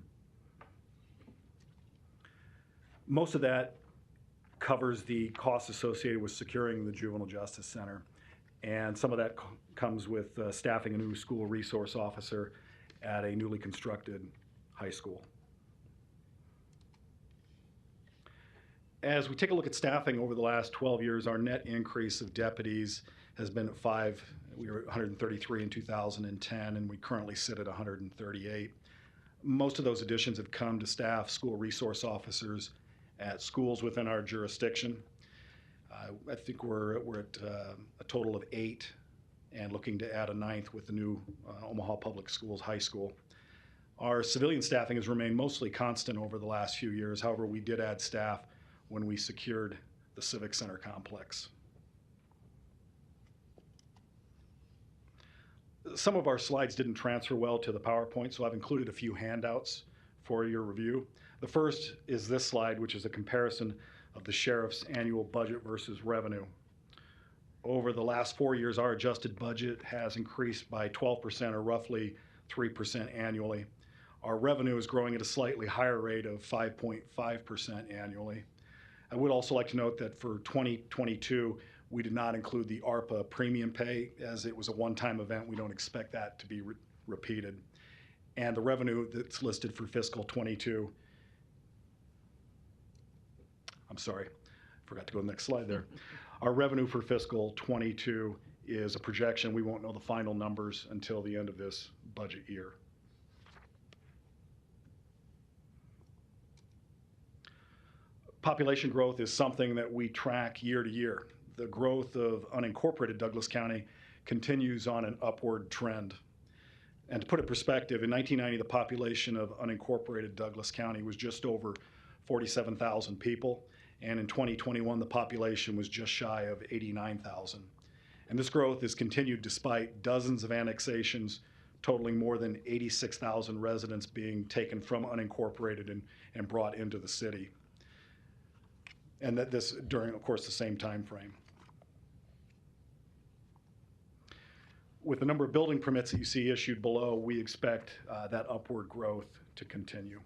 Most of that covers the costs associated with securing the Juvenile Justice Center. And some of that comes with staffing a new school resource officer at a newly constructed high school. As we take a look at staffing over the last 12 years, our net increase of deputies has been at 5. We were at 133 in 2010, and we currently sit at 138. Most of those additions have come to staff school resource officers at schools within our jurisdiction. I think we're at a total of 8 and looking to add a 9th with the new Omaha Public Schools High School. Our civilian staffing has remained mostly constant over the last few years. However, we did add staff when we secured the Civic Center complex. Some of our slides didn't transfer well to the PowerPoint, so I've included a few handouts for your review. The first is this slide, which is a comparison of the sheriff's annual budget versus revenue. Over the last 4 years, our adjusted budget has increased by 12%, or roughly 3% annually. Our revenue is growing at a slightly higher rate of 5.5% annually. I would also like to note that for 2022, we did not include the ARPA premium pay, as it was a one-time event. We don't expect that to be repeated. And the revenue that's listed for fiscal 22, I'm sorry, forgot to go to the next slide there. Our revenue for fiscal 22 is a projection. We won't know the final numbers until the end of this budget year. Population growth is something that we track year to year. The growth of unincorporated Douglas County continues on an upward trend. And to put it in perspective, in 1990, the population of unincorporated Douglas County was just over 47,000 people. And in 2021, the population was just shy of 89,000. And this growth has continued despite dozens of annexations, totaling more than 86,000 residents being taken from unincorporated and brought into the city. And that this during, of course, the same time frame. With the number of building permits that you see issued below, we expect that upward growth to continue.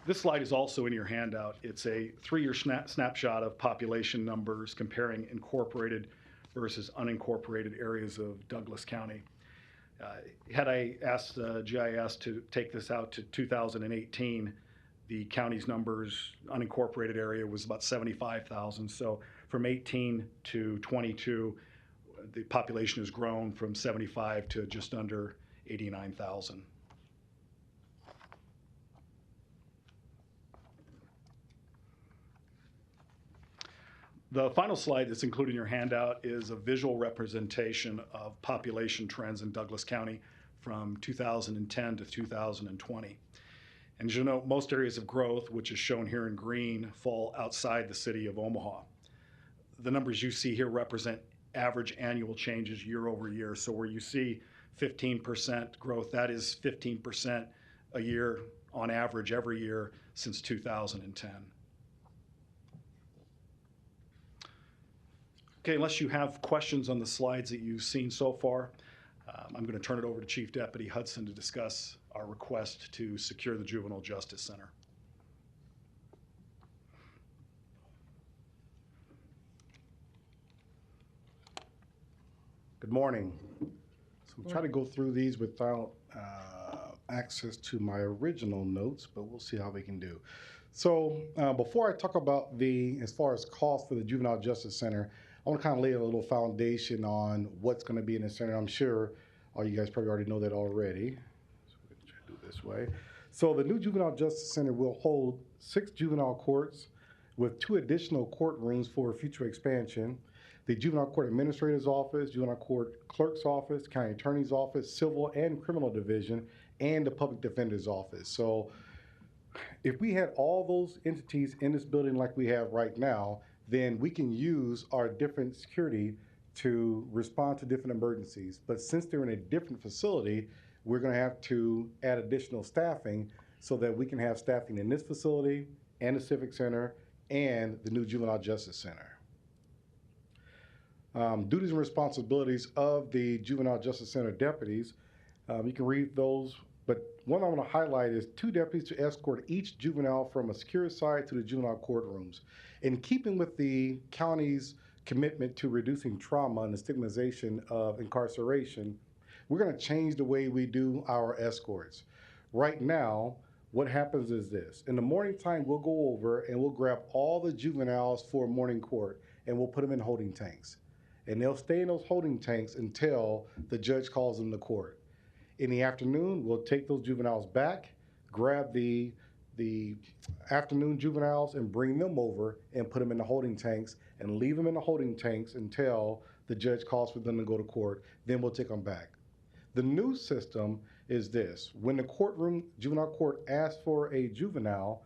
This slide is also in your handout. It's a 3-year snapshot of population numbers comparing incorporated versus unincorporated areas of Douglas County. Had I asked GIS to take this out to 2018, the county's numbers, unincorporated area was about 75,000. So from 18 to 22, the population has grown from 75 to just under 89,000. The final slide that's included in your handout is a visual representation of population trends in Douglas County from 2010 to 2020. And as you know, most areas of growth, which is shown here in green, fall outside the city of Omaha. The numbers you see here represent average annual changes year over year. So where you see 15% growth, that is 15% a year on average every year since 2010. Okay, unless you have questions on the slides that you've seen so far, I'm going to turn it over to Chief Deputy Hudson to discuss our request to secure the Juvenile Justice Center. Good morning. So we'll try to go through these without access to my original notes, but we'll see how we can do. So before I talk about as far as cost for the Juvenile Justice Center, I want to kind of lay a little foundation on what's going to be in the center. I'm sure all you guys probably already know that already. So we're going to try to do it this way. So the new Juvenile Justice Center will hold 6 juvenile courts with 2 additional courtrooms for future expansion. The Juvenile Court Administrator's Office, Juvenile Court Clerk's Office, County Attorney's Office, Civil and Criminal Division, and the Public Defender's Office. So if we had all those entities in this building like we have right now, then we can use our different security to respond to different emergencies. But since they're in a different facility, we're going to have to add additional staffing so that we can have staffing in this facility and the Civic Center and the new Juvenile Justice Center. Duties and responsibilities of the Juvenile Justice Center deputies. You can read those, but one I want to highlight is 2 deputies to escort each juvenile from a secure side to the juvenile courtrooms. In keeping with the county's commitment to reducing trauma and the stigmatization of incarceration, we're going to change the way we do our escorts. Right now, what happens is this. In the morning time, we'll go over and we'll grab all the juveniles for morning court and we'll put them in holding tanks. And they'll stay in those holding tanks until the judge calls them to court. In the afternoon, we'll take those juveniles back, grab the afternoon juveniles and bring them over and put them in the holding tanks and leave them in the holding tanks until the judge calls for them to go to court. Then we'll take them back. The new system is this. When the juvenile court asks for a juvenile,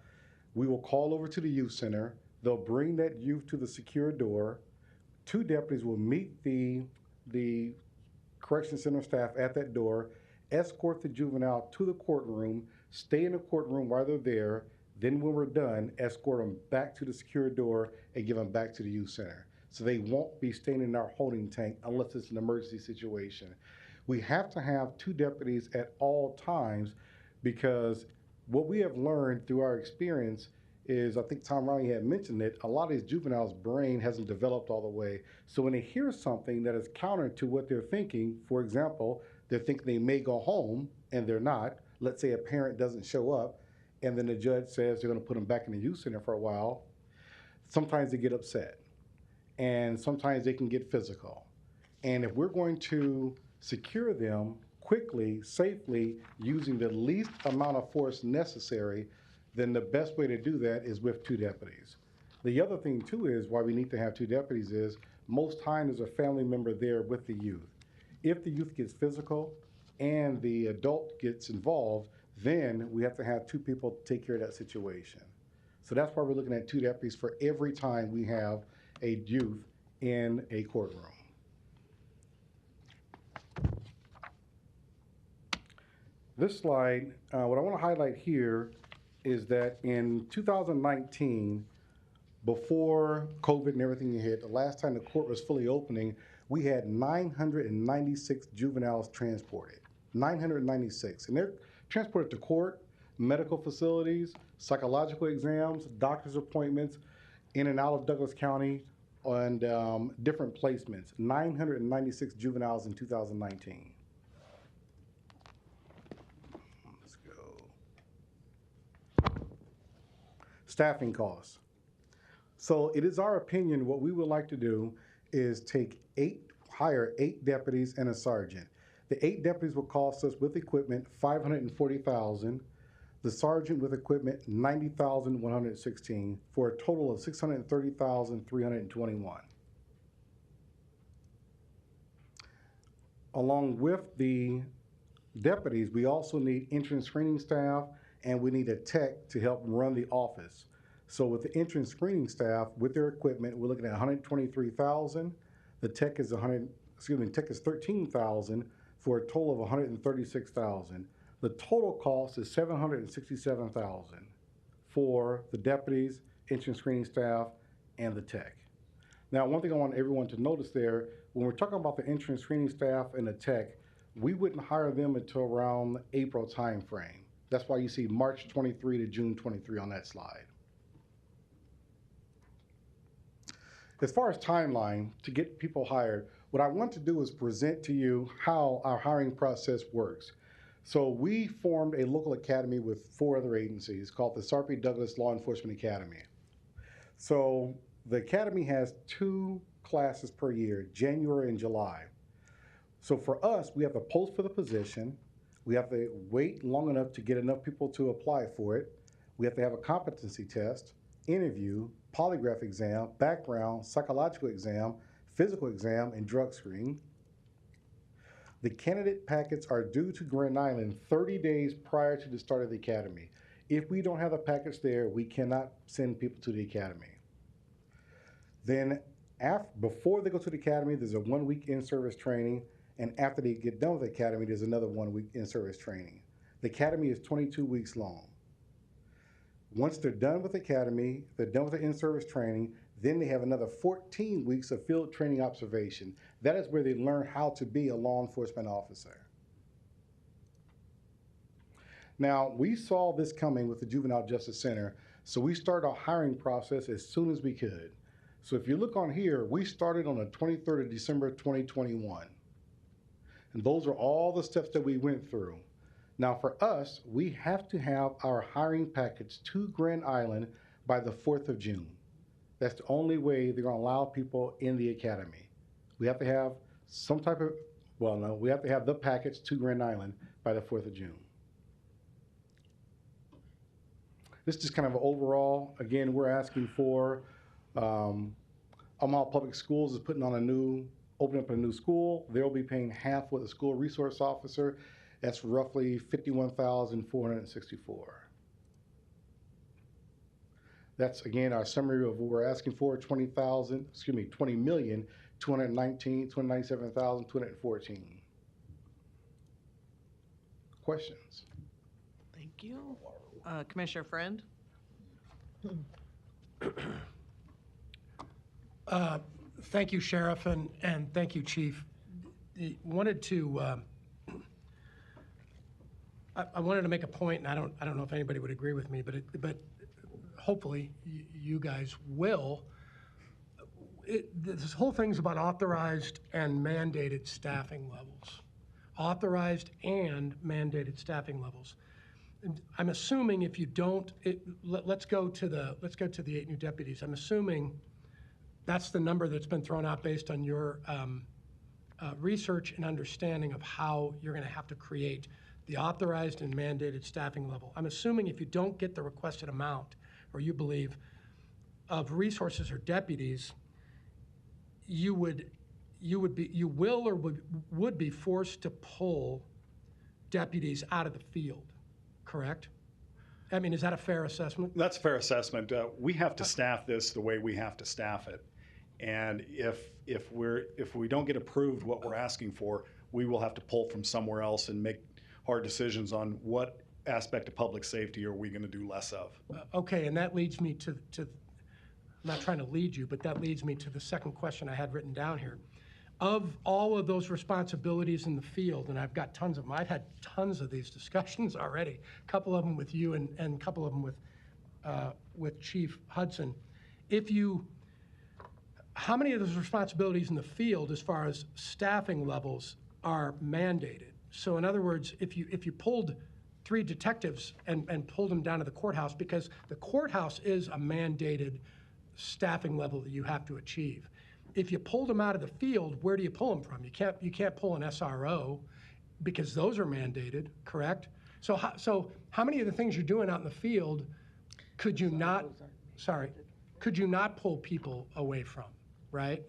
we will call over to the youth center. They'll bring that youth to the secure door. 2 deputies will meet the correction center staff at that door, escort the juvenile to the courtroom, stay in the courtroom while they're there, then when we're done, escort them back to the secure door and give them back to the youth center. So they won't be staying in our holding tank unless it's an emergency situation. We have to have 2 deputies at all times because what we have learned through our experience is, I think Tom Riley had mentioned it, a lot of these juveniles' brain hasn't developed all the way. So when they hear something that is counter to what they're thinking, for example, they're thinking they may go home and they're not. Let's say a parent doesn't show up and then the judge says they're going to put them back in the youth center for a while. Sometimes they get upset and sometimes they can get physical. And if we're going to secure them quickly, safely, using the least amount of force necessary, then the best way to do that is with 2 deputies. The other thing too is why we need to have 2 deputies is most times there's a family member there with the youth. If the youth gets physical, and the adult gets involved, then we have to have 2 people to take care of that situation. So that's why we're looking at 2 deputies for every time we have a youth in a courtroom. This slide, what I want to highlight here is that in 2019, before COVID and everything hit, the last time the court was fully opening, we had 996 juveniles transported. 996. And they're transported to court, medical facilities, psychological exams, doctor's appointments, in and out of Douglas County, and different placements. 996 juveniles in 2019. Let's go. Staffing costs. So it is our opinion, what we would like to do is hire 8 deputies and a sergeant. The 8 deputies will cost us with equipment $540,000. The sergeant with equipment $90,116 for a total of $630,321. Along with the deputies, we also need entrance screening staff, and we need a tech to help run the office. So with the entrance screening staff, with their equipment, we're looking at $123,000. The tech is $13,000 for a total of $136,000. The total cost is $767,000 for the deputies, entrance screening staff, and the tech. Now, one thing I want everyone to notice there, when we're talking about the entrance screening staff and the tech, we wouldn't hire them until around April timeframe. That's why you see March 23 to June 23 on that slide. As far as timeline to get people hired, what I want to do is present to you how our hiring process works. So we formed a local academy with 4 other agencies called the Sarpy Douglas Law Enforcement Academy. So the academy has 2 classes per year, January and July. So for us, we have to post for the position. We have to wait long enough to get enough people to apply for it. We have to have a competency test, interview, polygraph exam, background, psychological exam, physical exam, and drug screen. The candidate packets are due to Grand Island 30 days prior to the start of the academy. If we don't have a package there, we cannot send people to the academy. Then before they go to the academy, there's a 1-week in-service training, and after they get done with the academy, there's another 1-week in-service training. The academy is 22 weeks long. Once they're done with the academy, they're done with the in-service training, then they have another 14 weeks of field training observation. That is where they learn how to be a law enforcement officer. Now, we saw this coming with the Juvenile Justice Center, so we started our hiring process as soon as we could. So if you look on here, we started on the 23rd of December 2021. And those are all the steps that we went through. Now for us, we have to have our hiring package to Grand Island by the 4th of June. That's the only way they're gonna allow people in the academy. We have to have we have to have the package to Grand Island by the 4th of June. This is just kind of an overall, again, we're asking for, Omaha Public Schools is opening up a new school. They'll be paying half what the school resource officer. That's roughly $51,464. That's again our summary of what we're asking for: $20,297,214. Questions? Thank you. Commissioner Friend? Thank you, Sheriff, and thank you, Chief. I wanted to make a point, and I don't know if anybody would agree with me, but hopefully you guys will. This whole thing's about authorized and mandated staffing levels. Authorized and mandated staffing levels. And I'm assuming if you don't, let's go to the 8 new deputies. I'm assuming that's the number that's been thrown out based on your research and understanding of how you're going to have to create the authorized and mandated staffing level. I'm assuming if you don't get the requested amount, or you believe, of resources or deputies, you would be forced to pull deputies out of the field, correct? I mean, is that a fair assessment? That's a fair assessment. We have to staff this the way we have to staff it. And if we don't get approved what we're asking for, we will have to pull from somewhere else and make hard decisions on what aspect of public safety are we going to do less of. Okay, and that leads me to I'm not trying to lead you, but that leads me to the second question I had written down here. Of all of those responsibilities in the field, and I've got tons of them, I've had tons of these discussions already, a couple of them with you and a couple of them with Chief Hudson. How many of those responsibilities in the field as far as staffing levels are mandated? So in other words, if you pulled 3 detectives and pulled them down to the courthouse, because the courthouse is a mandated staffing level that you have to achieve. If you pulled them out of the field, where do you pull them from? You can't pull an SRO because those are mandated, correct? So how many of the things you're doing out in the field could you not pull people away from, right?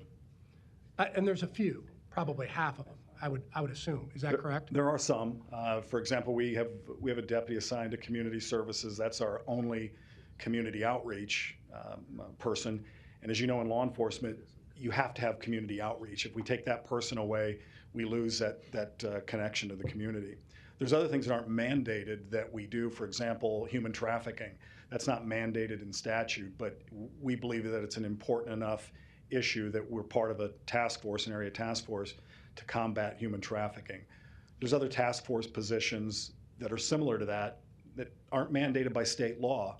And there's a few, probably half of them, I would assume. Is that correct? There are some. For example, we have a deputy assigned to community services. That's our only community outreach person. And as you know, in law enforcement, you have to have community outreach. If we take that person away, we lose that connection to the community. There's other things that aren't mandated that we do. For example, human trafficking. That's not mandated in statute, but we believe that it's an important enough issue that we're part of a task force, an area task force, to combat human trafficking. There's other task force positions that are similar to that aren't mandated by state law,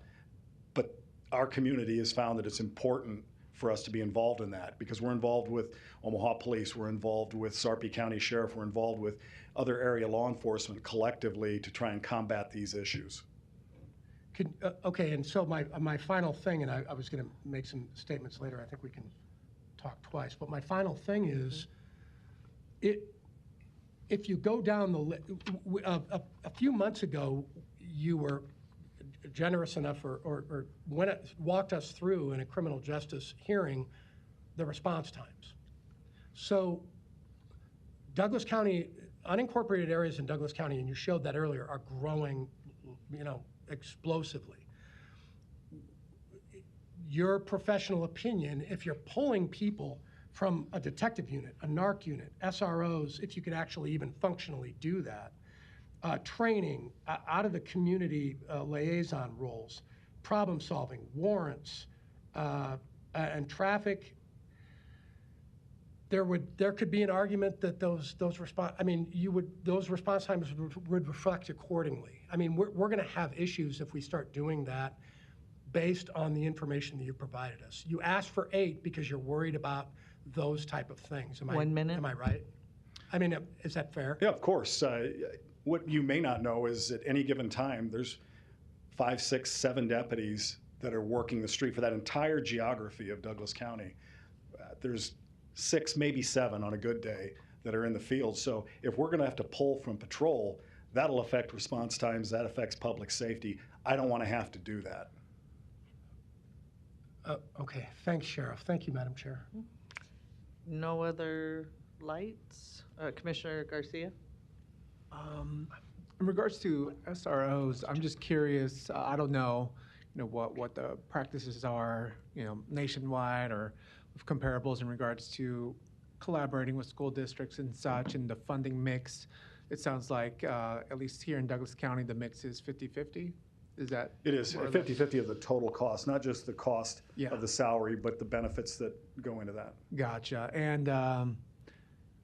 but our community has found that it's important for us to be involved in that because we're involved with Omaha Police, we're involved with Sarpy County Sheriff, we're involved with other area law enforcement collectively to try and combat these issues. Okay, and so my final thing, and I was going to make some statements later, I think we can talk twice, but my final thing is, if you go down the list, a few months ago, you were generous enough or walked us through in a criminal justice hearing the response times. So Douglas County, unincorporated areas in Douglas County, and you showed that earlier, are growing, explosively. Your professional opinion, if you're pulling people from a detective unit, a NARC unit, SROs, if you could actually even functionally do that, training out of the community liaison roles, problem solving, warrants, and traffic, there could be an argument that those response times would reflect accordingly. I mean, we're going to have issues if we start doing that based on the information that you provided us. You asked for 8 because you're worried about those type of things. 1 minute. Am I right? I mean, is that fair? Yeah, of course. What you may not know is at any given time, there's 5, 6, 7 deputies that are working the street for that entire geography of Douglas County. There's 6, maybe 7 on a good day that are in the field. So if we're going to have to pull from patrol, that'll affect response times. That affects public safety. I don't want to have to do that. Okay. Thanks, Sheriff. Thank you, Madam Chair. No other lights? Commissioner Garcia? In regards to SROs, I'm just curious. I don't know, what the practices are, nationwide or with comparables in regards to collaborating with school districts and such, and the funding mix. It sounds like, at least here in Douglas County, the mix is 50-50. Is that? It is 50-50 of the total cost, not just the cost of the salary, but the benefits that go into that. Gotcha. And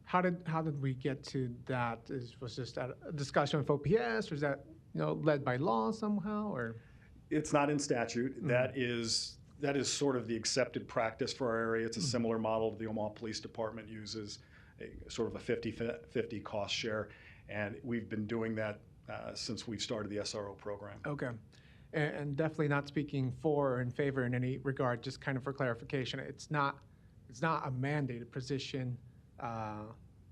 how did we get to that? Was just a discussion with OPS, or is that led by law somehow, or? It's not in statute. That is sort of the accepted practice for our area. It's a similar model the Omaha Police Department uses, sort of a 50-50 cost share, and we've been doing that since we started the SRO program. Okay. And definitely not speaking for or in favor in any regard, just kind of for clarification, it's not a mandated position,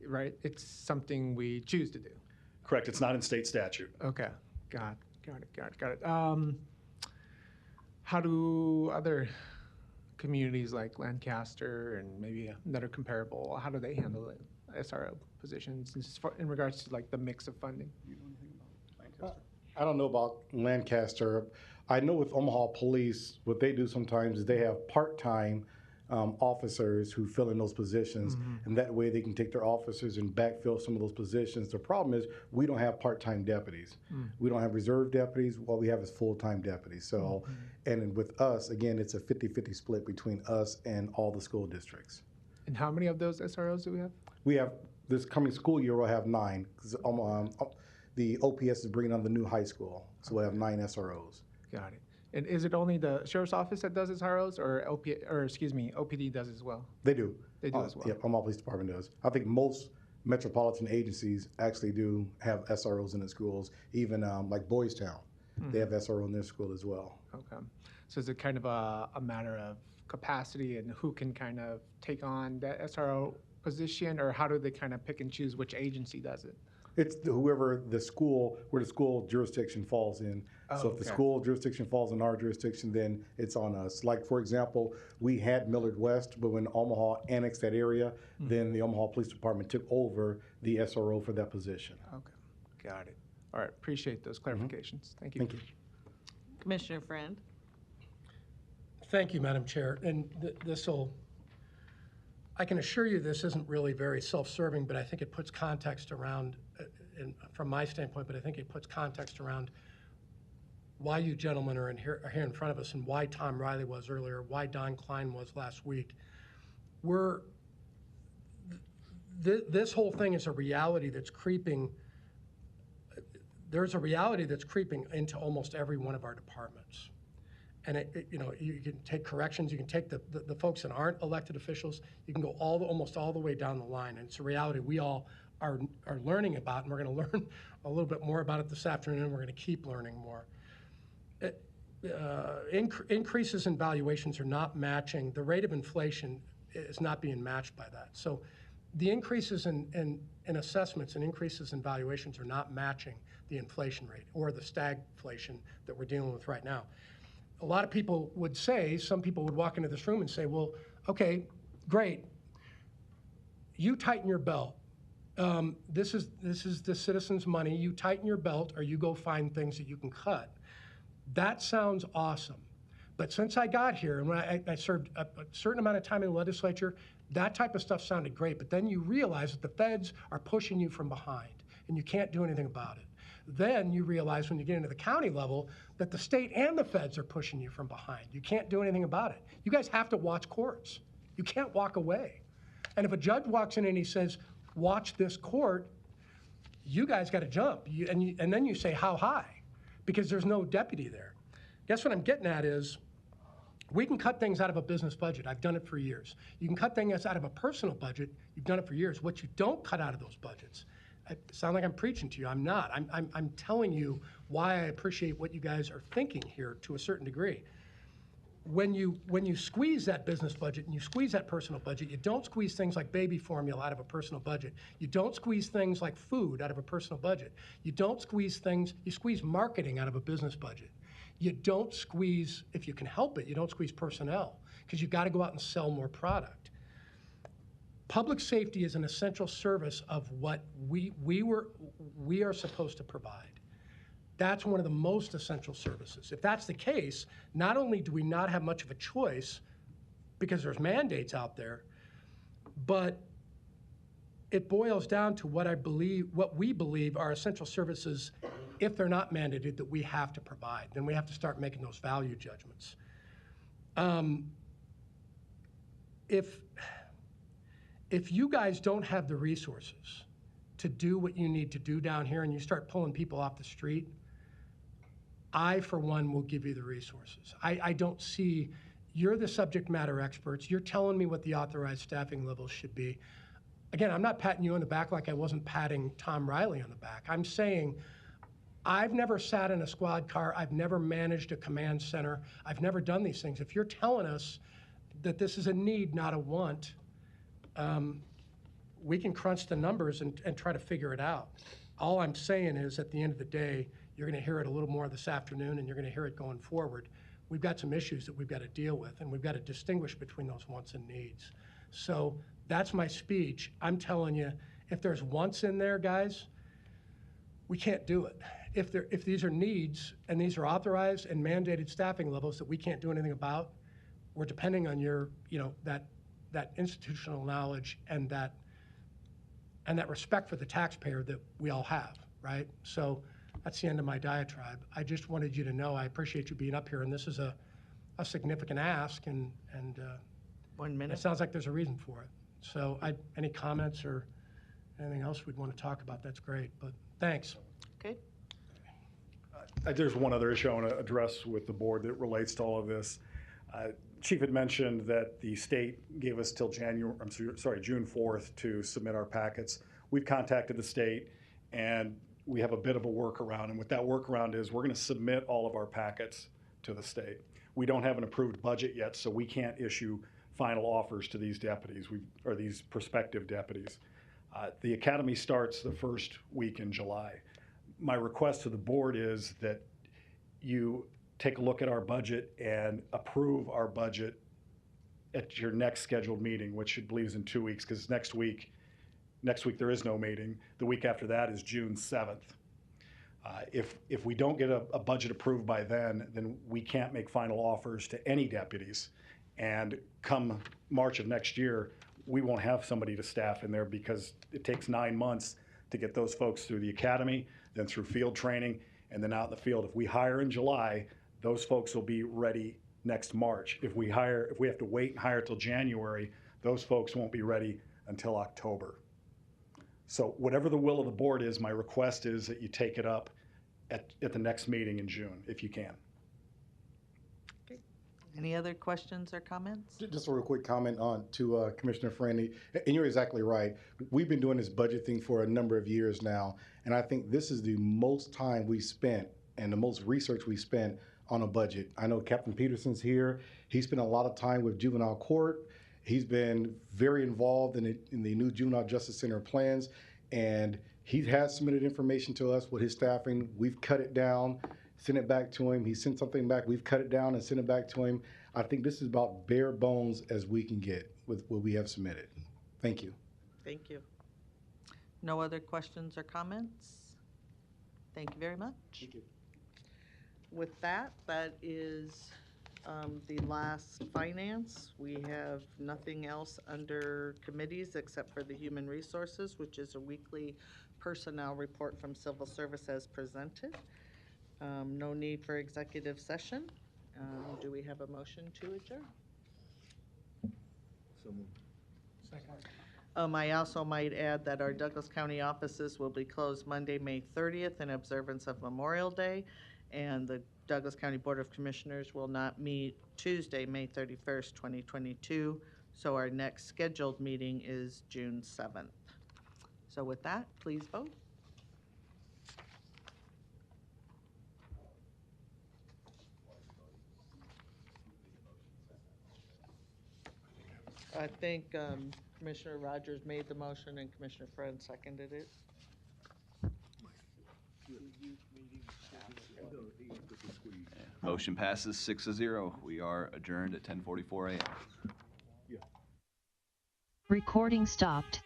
right? It's something we choose to do. Correct. It's not in state statute. Okay. Got it. How do other communities like Lancaster and maybe another comparable, how do they handle it? SRO positions in regards to like the mix of funding? I don't know about Lancaster. I know with Omaha Police, what they do sometimes is they have part-time officers who fill in those positions, and that way they can take their officers and backfill some of those positions. The problem is we don't have part-time deputies. We don't have reserve deputies. What we have is full-time deputies. So, and with us, again, it's a 50-50 split between us and all the school districts. And how many of those SROs do we have? We have, this coming school year, we'll have 9. 'Cause, the OPS is bringing on the new high school, so we'll have 9 SROs. Got it. And is it only the sheriff's office that does SROs, or OPD does as well? They do. They do as well. Yeah, Omaha Police Department does. I think most metropolitan agencies actually do have SROs in the schools, even like Boys Town. They have SRO in their school as well. Okay. So is it kind of a matter of capacity and who can kind of take on that SRO position, or how do they kind of pick and choose which agency does it? It's where the school jurisdiction falls in. So if the school jurisdiction falls in our jurisdiction, then it's on us. Like, for example, we had Millard West, but when Omaha annexed that area, then the Omaha Police Department took over the SRO for that position. Okay, got it. All right, appreciate those clarifications. Thank you. Thank you. Commissioner Friend. Thank you, Madam Chair. And I can assure you this isn't really very self-serving, but I think it puts context around, from my standpoint, but I think it puts context around why you gentlemen are here in front of us, and why Tom Riley was earlier, why Don Klein was last week. This whole thing is a reality that's creeping. There's a reality that's creeping into almost every one of our departments. And you can take corrections, you can take the folks that aren't elected officials, you can go almost all the way down the line. And it's a reality we all are learning about, and we're going to learn a little bit more about it this afternoon, and we're going to keep learning more. Increases in valuations are not matching. The rate of inflation is not being matched by that. So the increases in assessments and increases in valuations are not matching the inflation rate or the stagflation that we're dealing with right now. A lot of people would say, some people would walk into this room and say, well, okay, great. You tighten your belt. This is the citizens' money. You tighten your belt, or you go find things that you can cut. That sounds awesome. But since I got here, and when I served a certain amount of time in the legislature, that type of stuff sounded great. But then you realize that the feds are pushing you from behind, and you can't do anything about it. Then you realize when you get into the county level that the state and the feds are pushing you from behind. You can't do anything about it. You guys have to watch courts. You can't walk away. And if a judge walks in and he says, watch this court, you guys got to jump. And then you say, how high? Because there's no deputy there. Guess what I'm getting at is, we can cut things out of a business budget. I've done it for years. You can cut things out of a personal budget. You've done it for years. What you don't cut out of those budgets, I sound like I'm preaching to you. I'm not. I'm telling you why I appreciate what you guys are thinking here to a certain degree. When you squeeze that business budget and you squeeze that personal budget, you don't squeeze things like baby formula out of a personal budget. You don't squeeze things like food out of a personal budget. You don't squeeze things, you squeeze marketing out of a business budget. You don't squeeze, if you can help it, you don't squeeze personnel, because you've got to go out and sell more product. Public safety is an essential service of what we are supposed to provide. That's one of the most essential services. If that's the case, not only do we not have much of a choice because there's mandates out there, but it boils down to what we believe are essential services, if they're not mandated, that we have to provide. Then we have to start making those value judgments. If you guys don't have the resources to do what you need to do down here, and you start pulling people off the street, I, for one, will give you the resources. I don't see, you're the subject matter experts. You're telling me what the authorized staffing levels should be. Again, I'm not patting you on the back like I wasn't patting Tom Riley on the back. I'm saying I've never sat in a squad car. I've never managed a command center. I've never done these things. If you're telling us that this is a need, not a want, we can crunch the numbers and try to figure it out. All I'm saying is, at the end of the day, you're going to hear it a little more this afternoon, and you're going to hear it going forward. We've got some issues that we've got to deal with, and we've got to distinguish between those wants and needs. So that's my speech. I'm telling you, if there's wants in there, guys, we can't do it. If these are needs and these are authorized and mandated staffing levels that we can't do anything about, we're depending on your, that institutional knowledge and that respect for the taxpayer that we all have, right? So that's the end of my diatribe. I just wanted you to know I appreciate you being up here, and this is a significant ask, and 1 minute. it sounds like there's a reason for it. So any comments or anything else we'd want to talk about, that's great, but thanks. Okay. There's one other issue I want to address with the board that relates to all of this. Chief had mentioned that the state gave us till June 4th to submit our packets. We've contacted the state, and we have a bit of a workaround. And what that workaround is, we're going to submit all of our packets to the state. We don't have an approved budget yet, so we can't issue final offers to these deputies, or these prospective deputies. The academy starts the first week in July. My request to the board is that you take a look at our budget and approve our budget at your next scheduled meeting, which I believe is in 2 weeks, because next week there is no meeting. The week after that is June 7th. If we don't get a budget approved by then we can't make final offers to any deputies. And come March of next year, we won't have somebody to staff in there because it takes 9 months to get those folks through the academy, then through field training, and then out in the field. If we hire in July, those folks will be ready next March. If we have to wait and hire till January, those folks won't be ready until October. So whatever the will of the board is, my request is that you take it up at the next meeting in June, if you can. Okay. Any other questions or comments? Just a real quick comment to Commissioner Franny, and you're exactly right. We've been doing this budget thing for a number of years now, and I think this is the most time we spent and the most research we spent on a budget. I know Captain Peterson's here. He spent a lot of time with juvenile court. He's been very involved in the new Juvenile Justice Center plans, and he has submitted information to us with his staffing. We've cut it down, sent it back to him. He sent something back. We've cut it down and sent it back to him. I think this is about bare bones as we can get with what we have submitted. Thank you. Thank you. No other questions or comments? Thank you very much. Thank you. With that is the last finance. We have nothing else under committees except for the Human Resources, which is a weekly personnel report from Civil Service as presented. No need for executive session. Do we have a motion to adjourn? So moved. Second. I also might add that our Douglas County offices will be closed Monday, May 30th in observance of Memorial Day, and the Douglas County Board of Commissioners will not meet Tuesday, May 31st, 2022. So our next scheduled meeting is June 7th. So with that, please vote. I think Commissioner Rogers made the motion and Commissioner Friend seconded it. Motion passes 6-0. We are adjourned at 10:44 a.m. Recording stopped.